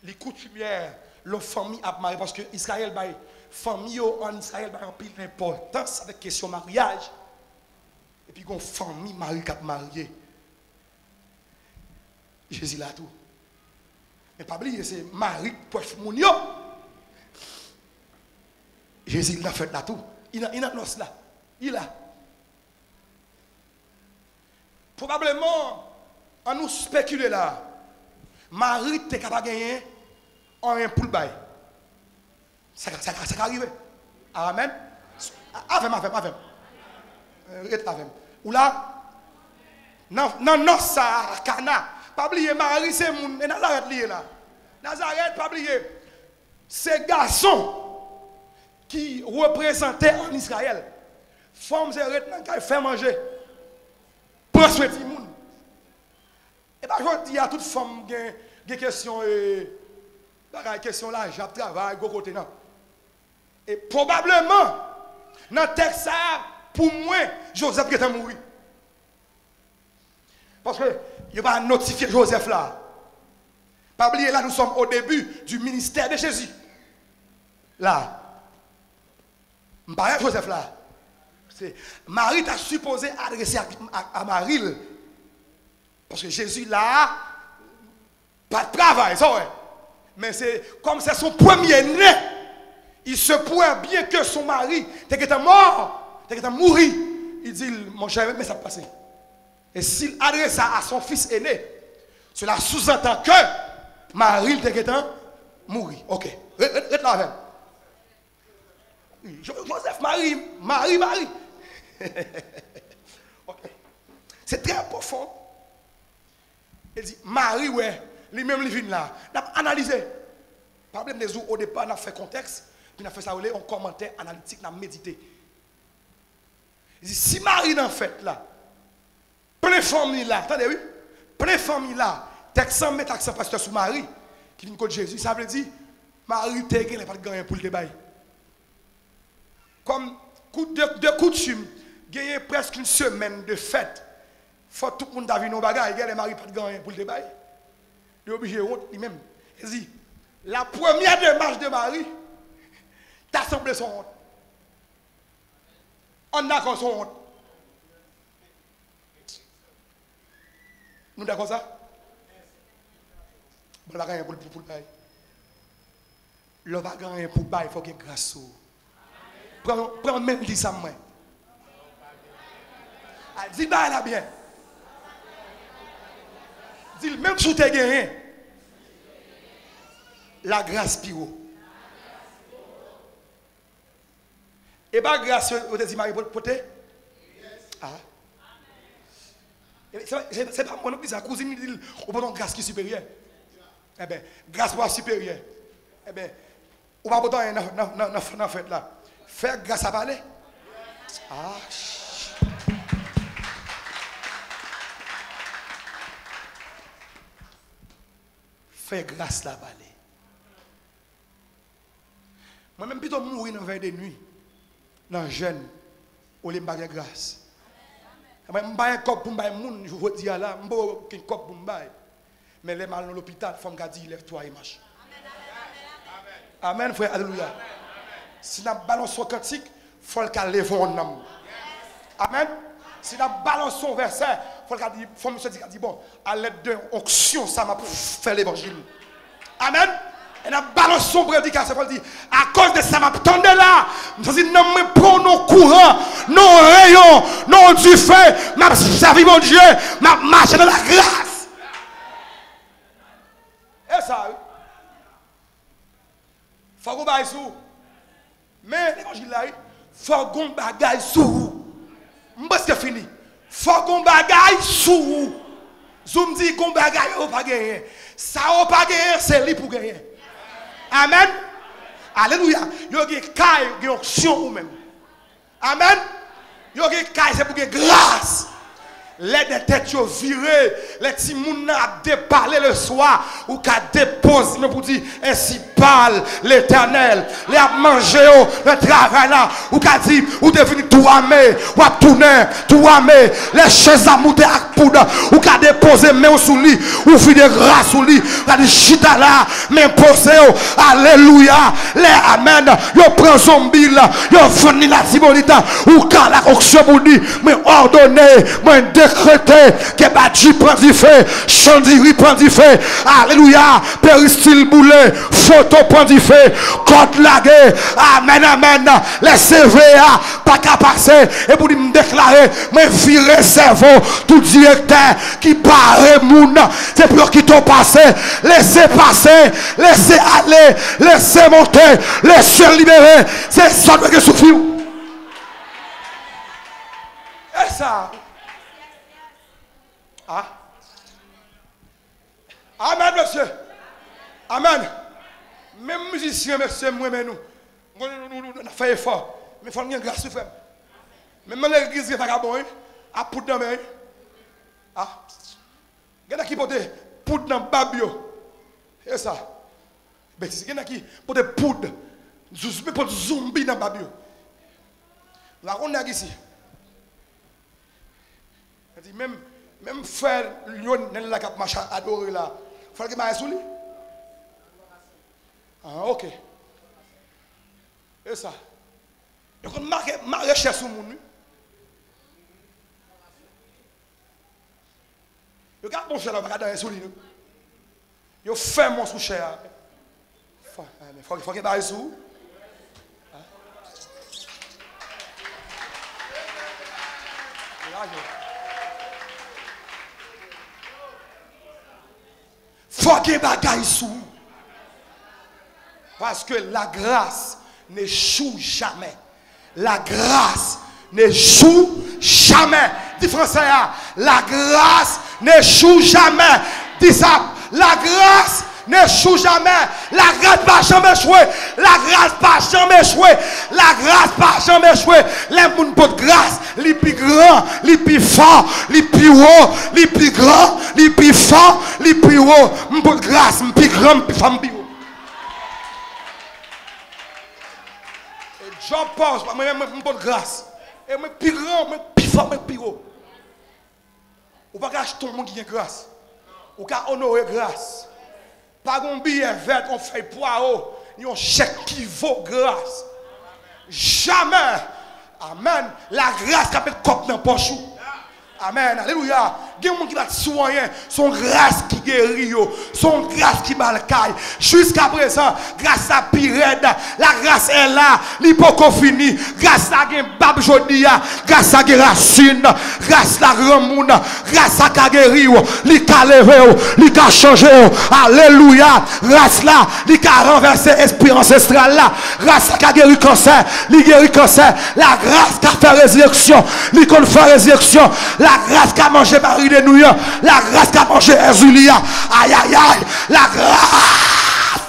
Les coutumières, la famille a marié parce que Israël, la famille en Israël a pris l'importance avec la question mariage. Et puis, qu'on famille Marie qui a marié. Jésus là tout. Mais pas oublier, c'est Marie pour mon yo. Jésus l'a fait là tout. Il a noce là. Il a. Probablement, on nous spécule là. Marie est capable de gagner un pour le bail. Ça arrive. Amen. Avec. Ou là, non, ça, Cana. Pas oublier, Marie, c'est mon. Et Nazareth lié là. Nazareth, pas oublier. C'est garçon qui représentait en Israël. Femme, c'est retenant qu'elle fait manger. Prends soin de monde. Et bien, je dis à toute femme qui a des questions, question là, j'ai travail, go côté non. Et probablement, dans le texte, pour moi, Joseph qui est mort. Parce que il va notifier Joseph là. Pas oublier là, nous sommes au début du ministère de Jésus. Là. Je ne parle pas de Joseph là. Marie t'a supposé adresser à Marie. Parce que Jésus là, pas de travail, ça ouais. Mais c'est comme c'est son premier né. Il se pourrait bien que son mari était mort, était mort. Il dit, mon cher, mais ça va passer. Et s'il adresse ça à son fils aîné, cela sous-entend que Marie était mort. Ok. Reste là avec. Joseph, Marie. Okay. C'est très profond. Il dit, Marie, ouais, lui-même, il vient là. On a analysé. Le problème des jours, au départ, on a fait contexte, puis on a fait ça, on commentait analytique, on a médité. Il dit, si Marie, en fait, là, plein de familles là, attendez, oui, plein de familles là, texte met accent pasteur sur Marie, qui vient de Jésus, ça veut dire, Marie, elle n'a pas de gain pour le débat. Comme de coutume, il y a presque une semaine de fête. Il faut tout le monde avoir nos bagages. Il y a les maris pas de gagner pour le débat. Il est obligé de honte lui-même. Il dit, la première démarche de Marie, t'assembler son honte. On d'accord son honte. Nous d'accord ça? Bon, la gagne pour le bail. Le bagage pour le bail, il faut qu'il y ait grâce. Prends même dit ça moi. Dis bah là bien. Dis même si tu as gagné. La grâce piro. Et pas grâce au dit Marie poté. Ah. C'est pas moi qui dis ça cousine dit au bon grâce qui est supérieure. Eh ben grâce pour supérieure. Eh ben on va pas dans fête là. Faire grâce à parler. Ah. Faire grâce à parler. Moi-même, plutôt mourir dans la veille de nuit, dans le jeûne, au lieu de me grâce. Je ne vais pas un cop pour me faire, je vous dis là, je ne vais pas un cop pour me faire. Mais les mal dans l'hôpital, il faut me dire, lève-toi et marche. Amen, frère, alléluia. Si nous balançons cantique, il faut qu'elle lève son âme. Amen. Si nous balançons verset, il faut que nous dire, bon, à l'aide de l'onction, ça m'a fait l'évangile. Amen. Et nous balançons prédication, il faut dire, à cause de ça, m'a tendu là. Je dis, non, mais pour nos courants, nos rayons, nos du feu, m'a servi mon Dieu, m'a marché dans la grâce. ça. Faut qu'on baille sous. Mais l'évangile là, faut qu'on bagaille sous. M'bas que fini. Faut qu'on bagaille sous. Zoom dit qu'on bagaille ou pas gagner. Ça ou pas gagner, c'est lui pour gagner. Amen. Alléluia. Yo gen kay gen option ou même. Amen. Yo gen kay c'est pour gagner grâce. Les têtes virées, les petits moun a déparlé le soir, ou qu'a déposé, nous pour dire, ainsi parle l'Éternel. Les a mangé le travail là, ou qu'a dit, ou devenu tout amé, ou a tourné, tout amé, les chaises à monter à poudre, ou qu'a déposé main sous lui, ou fait de grâce sous lui, qu'a dit chita là, mais posé, alléluia, les amen, yo prend zombie là, yo fini la timonita, ou qu'a la coction pour dire, mais ordonné, mais décrété que Badji prend du feu, Chandiri prend du feu, alléluia, Péristyle Boulet, photo prend du feu, côte lagué, amen, amen, les CVA, pas qu'à passer, et pour me déclarer, mais virer cerveau, tout directeur qui paraît moun, c'est pour qui t'ont passé, laissez passer, laissez aller, laissez monter, laissez libérer, c'est ça que souffrir. Et ça, ah. Amen, monsieur. Amen. Même musiciens, monsieur, moi, mais nous avons fait effort. Mais il faut une grâce, frère. Même l'église qui est vagabond, à poudre dans main. Ah. Quelqu'un qui porte poudre dans babio. C'est ça. Mais si quelqu'un qui porte poudre, porte zombie dans babio. Là, on est ici. Même frère Lyon n'est là qui marche adoré là. Il faut qu'il m'aille sous lui. Ah, ok. Et ça. Donc, ma recherche sur mon. Je garde mon cher là, je garde sous lui. Je fais mon sous cher. Il faut qu'il m'aille sous. Faut qu'il bagaille sous. Parce que la grâce n'échoue jamais. La grâce n'échoue jamais. Dis français, la grâce n'échoue jamais. Dis ça, la grâce n'échoue jamais. La grâce pas jamais échoué. La grâce pas jamais échoué. La grâce pas jamais échoué. Les gens pour grâce, les plus grands, les plus forts, les plus hauts, les plus grands, les plus forts, les plus hauts. Pour grâce, les plus grands, les plus femmes, plus hauts. Et Jean pense, moi-même, pour grâce. Et moi, plus grand, moi, plus fort, moi, plus haut. Ou pas acheter tout le monde qui a grâce. Ou pas honorer grâce. Pas un billet vert, on fait poireau, ni un chèque qui vaut grâce. Jamais. Amen. La grâce qui a fait cop dans le poche. Amen. Alléluia. Il y a des gens qui va soigner. Son grâce qui guérit. Son grâce qui balcaille. Jusqu'à présent, grâce à Pirède, la grâce est là. L'hypoco fini. Grâce à Bab Jodia. Grâce à Racine. Grâce à Ramoun. Grâce à Kageri. L'ika levé. L'ika changé. Alléluia. Grâce là. L'ika renversé esprit ancestral là. Grâce à Kageri cancer. L'ika guéri cancer. La grâce qui a fait résurrection. L'ika fait résurrection. La grâce qui a mangé Marie de New York. La grâce qui a mangé Ezulia. Aïe aïe aïe. La grâce.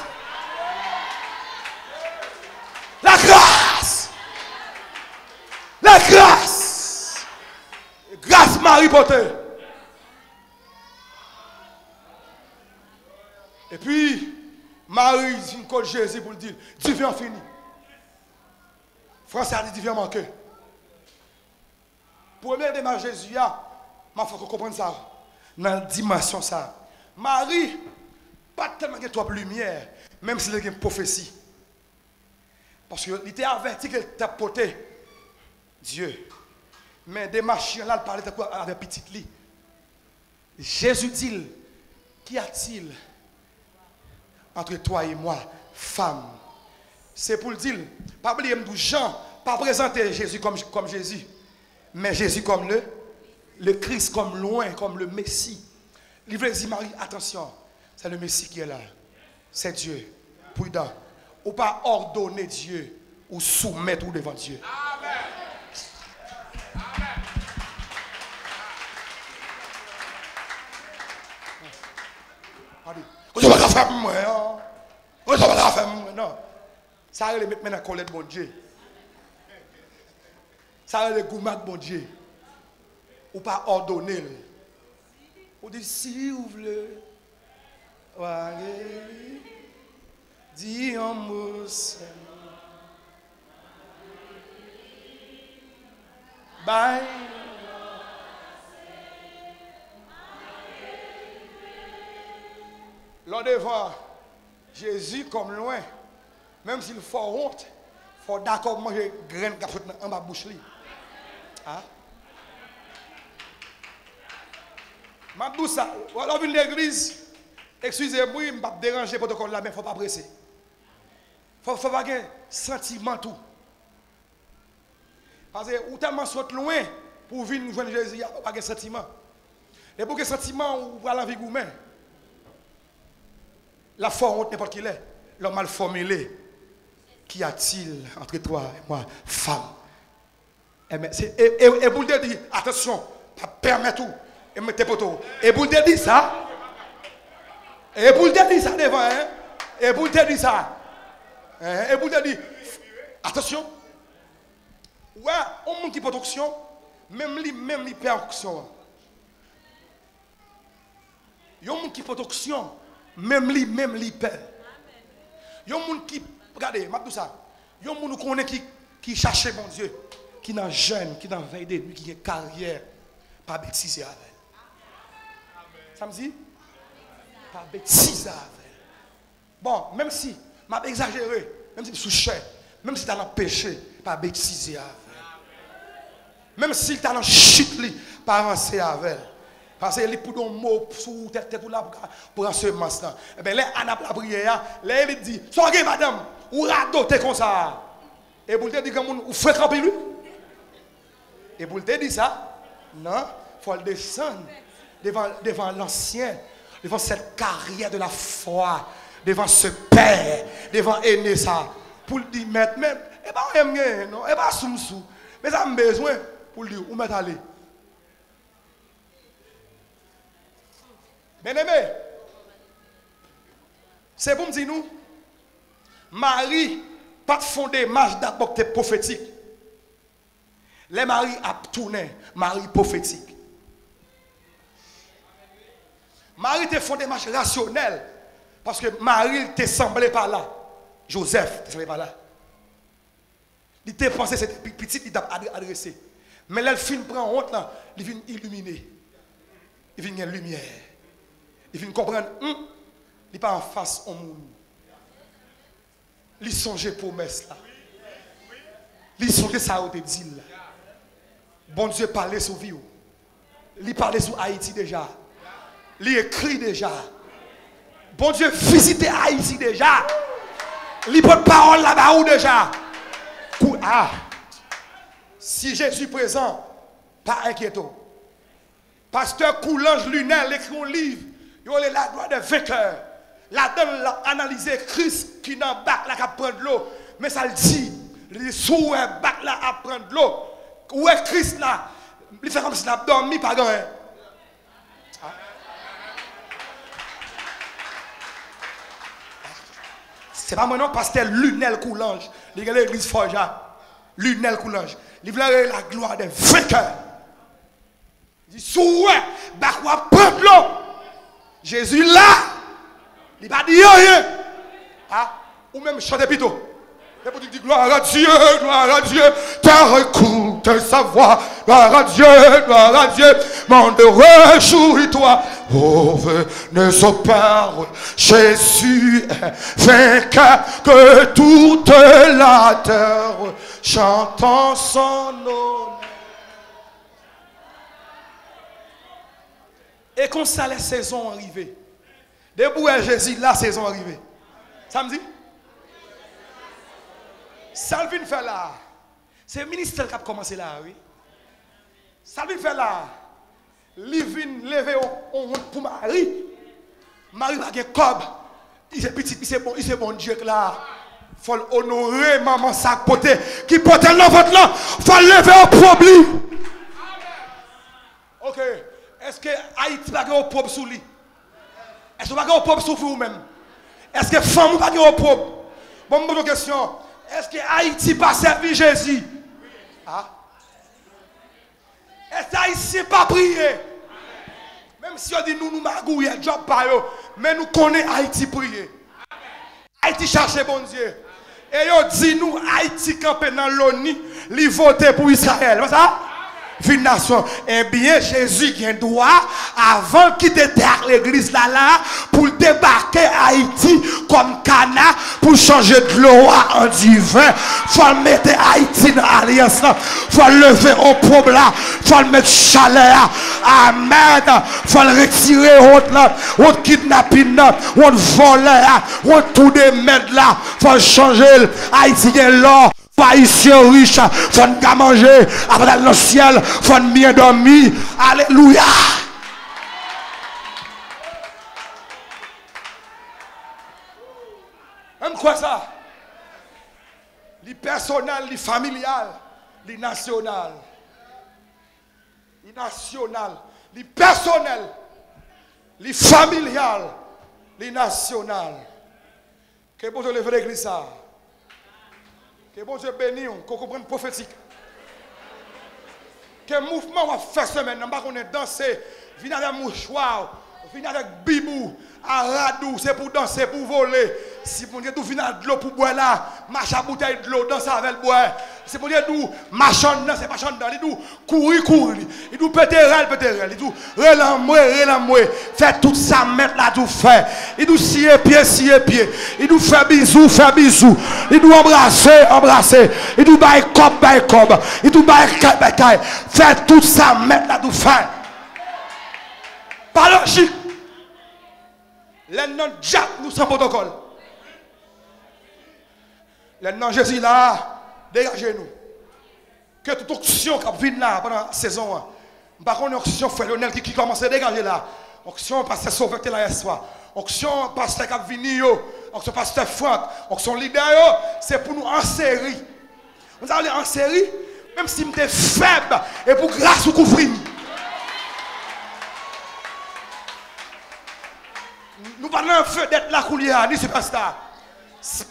La grâce. La grâce. Grâce Marie portée. Et puis, Marie dit une Jésus pour le dire. Tu viens fini. Français a dit tu viens manquer. Premier démarche Jésus, il faut qu'on comprenne ça. Dans la dimension ça. Marie, pas tellement de toi lumière, même s'il y a une prophétie. Parce qu'il était averti qu'elle t'a porté Dieu. Mais des machines là, elle parlait avec petite lit. Jésus dit, qu'y a-t-il entre toi et moi, femme? C'est pour le dire, pas oublier Jean, pas présenter Jésus comme Jésus. Mais Jésus comme le Christ comme loin, comme le Messie. Il veut dire, Marie, attention, c'est le Messie qui est là. c'est Dieu. Prudent. Ou pas ordonner Dieu ou soumettre devant Dieu. Amen. Vous ne pas faire moi. Vous ne pas faire moi. Non. Ça va le mettre maintenant en colère de bon Dieu. Ça va le goumat de bon Dieu. Ou pas ordonner. Ou dire si vous voulez. Dis un mot. Bye. Là devant Jésus comme loin, même s'il faut honte, il faut d'accord manger graine qui a en bas bouche. Ah? Ma bouche ça, voilà une l'église. Excusez-moi, je ne vais pas déranger le protocole là, mais il ne faut pas presser. Il ne faut pas avoir sentiment tout. Parce que vous tellement sauté loin pour venir joindre Jésus, il n'y a pas de sentiment. Et pour que sentiment, vous voyez la vie gourmet. La forme n'importe qui est, l'homme mal formulé. Qu'y a-t-il entre toi et moi, femme? Et pour te dire, attention, pas permettre tout. Et mettez poteau. Et pour te dire ça, et pour te dire ça devant, hein? Et pour te dire ça, et pour te dire, attention, ouais, on monte qui production, même les percussions. Yon moun qui production, même les père. Yon moun qui, regardez, m'a tout ça. Yon moun connaît qui cherche mon Dieu, qui n'a jeune, qui n'a veille de lui, qui a carrière, pas bêtise avec. Ça me dit? Pas bêtise avec. Bon, même si, m'a exagéré, même si sous cher, même si tu as un péché, pas bêtise avec. Même si tu as un chute, pas avancer avec. Parce que les pour un mot sous tête pour là pour un semence là. Eh bien là on a la prière, là il dit "Soyez madame, ou radoter comme ça." Et pour te dire comme on fait camper lui. Et pour te dire ça, non, faut le descendre devant l'ancien, devant cette carrière de la foi, devant ce père, devant aîné ça pour le dire mettre même et pas aime non, et pas sous mais ça a besoin pour lui ou mettre aller. Bien aimé, c'est pour me dire nous, Marie, pas de fondé, marche d'abord prophétique. Les maris a tourné, Marie prophétique. Marie te fondé marche rationnelle, parce que Marie te semblé par là. Joseph te semblé par là. Il te pensé cette petite, il t'a adressé. Mais là, le film prend honte là, il vient illuminer. Il vient lumière. Il vient comprendre, il n'est pas en face au monde. Il songe promesse là. Il songe ça au te dit là. Bon Dieu parlait sur vie. Il parlait sur Haïti déjà. Il écrit déjà. Bon Dieu visite Haïti déjà. Il porte parole là-bas ou déjà. Ah, si Jésus présent, pas inquiétant. Pasteur Coulange Lunel écrit un livre. Il y a la gloire des vainqueurs. Là-dedans, il a analysé Christ qui dans le bac là qui prend de l'eau. Mais ça le dit, il dit sous un bac là à prendre de l'eau. Où est Christ là? Il fait comme s'il a dormi, pas grand. C'est pas mon nom, pasteur Lunel Coulange. Il y a l'église Forja. Lunel Coulange. Il veut la gloire des vainqueurs. Il dit sous un bac où à prendre de l'eau. Jésus là, il n'a pas dit rien. Ah, ou même chanter plutôt. Et pour dire gloire à Dieu, t'écoute sa voix, gloire à Dieu, monde réjouis-toi. Oh, venez au Père, Jésus est vainqueur, que toute la terre chante son nom. Et quand ça, la saison arrivée. Debout à Jésus, la saison arrivée. Ça me dit? Ça vient faire là. C'est le ministère qui a commencé là, oui. Ça vient faire là. Il vient lever pour Marie. Marie va gagner cob. Il est petit, il c'est bon Dieu là. Il faut honorer maman sa côté qui porte l'enfant là. Il faut lever au problème. Ok. Est-ce que Haïti va avoir un problème sous lui? Est-ce que va avoir un problème sous vous-même? Est-ce que femme va avoir un problème? Bonne question. Est-ce que Haïti va servir Jésus? Ah? Est-ce que Haïti pas prier? Même si on dit nous magouillons, job pas yo, mais nous connaissons Haïti prier. Haïti cherche bon Dieu. Et yo dit nous Haïti camper dans l'ONU, li voter pour Israël. C'est ça? Une nation. Eh bien, Jésus qui a droit avant qu'il déterre l'église là pour débarquer Haïti comme Cana pour changer de l'eau en divin. Faut mettre Haïti dans l'alliance là. Faut lever au problème là. Faut mettre chaleur. Amen. Faut retirer autre là. Autre kidnapping là. Autre voler là. Autre tout de mettre là. Faut changer Haïti de l'or. Haïtien riche, faut nous manger, après dans le ciel, faut nous bien dormir. Alléluia. Même quoi ça? Les personnel, les familial, les national. Les national, les personnel, les familial, les national. Que bon Dieu lever l'église ça. Que bon Dieu bénisse, qu'on comprenne prophétique. Que mouvement va faire semaine, on va danser, venir avec mouchoir, venir avec bibou, à radou, c'est pour danser, pour voler. Si mon Dieu tout venir de l'eau pour boire là, marcher à bouteille de l'eau, danser avec le boire. C'est pour Dieu tout marchand dedans, c'est pas marchand dedans, il tout courir, il tout péter, il tout relamouer, faire tout ça mettre là tout faire. Il tout scier pied, il tout faire bisous, il tout embrasser, il tout bailler cob, il tout bailler caille, faire tout ça mettre là tout faire. Pas logique. Les noms Jack nous sans protocole. Les noms Jésus là, dégagez-nous. Que toute option qui vient là pendant la saison, par contre, option frère Lionel qui commence à dégager là. Option pasteur Sauveur qui est là ce soir. Option pasteur qui vient, option pasteur Franck, option leader, c'est pour nous en série. Vous allez en série, même si vous êtes faible, et pour grâce vous couvrir. Nous parlons un feu d'être la coulière, ni superstar.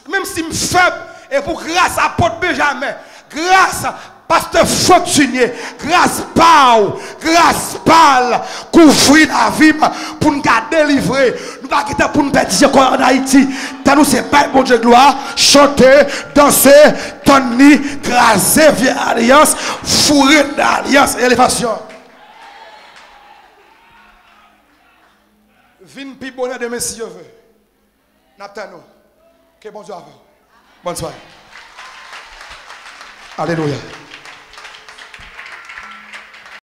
Même si je suis faible, et pour grâce à Porte Benjamin, grâce à Pasteur Fortuné, grâce par couvrir la vie pour nous délivrer. Nous ne pas quitter pour nous bêtiser encore en Haïti. Nous c'est pas bon Dieu gloire, chanter, danser, tonner, craser, vieille alliance, fourrer d'alliance, élévation. Vine pi bonheur de messieurs veut. N'attendons. Que bon Dieu avec vous. Bonne soirée. Alléluia.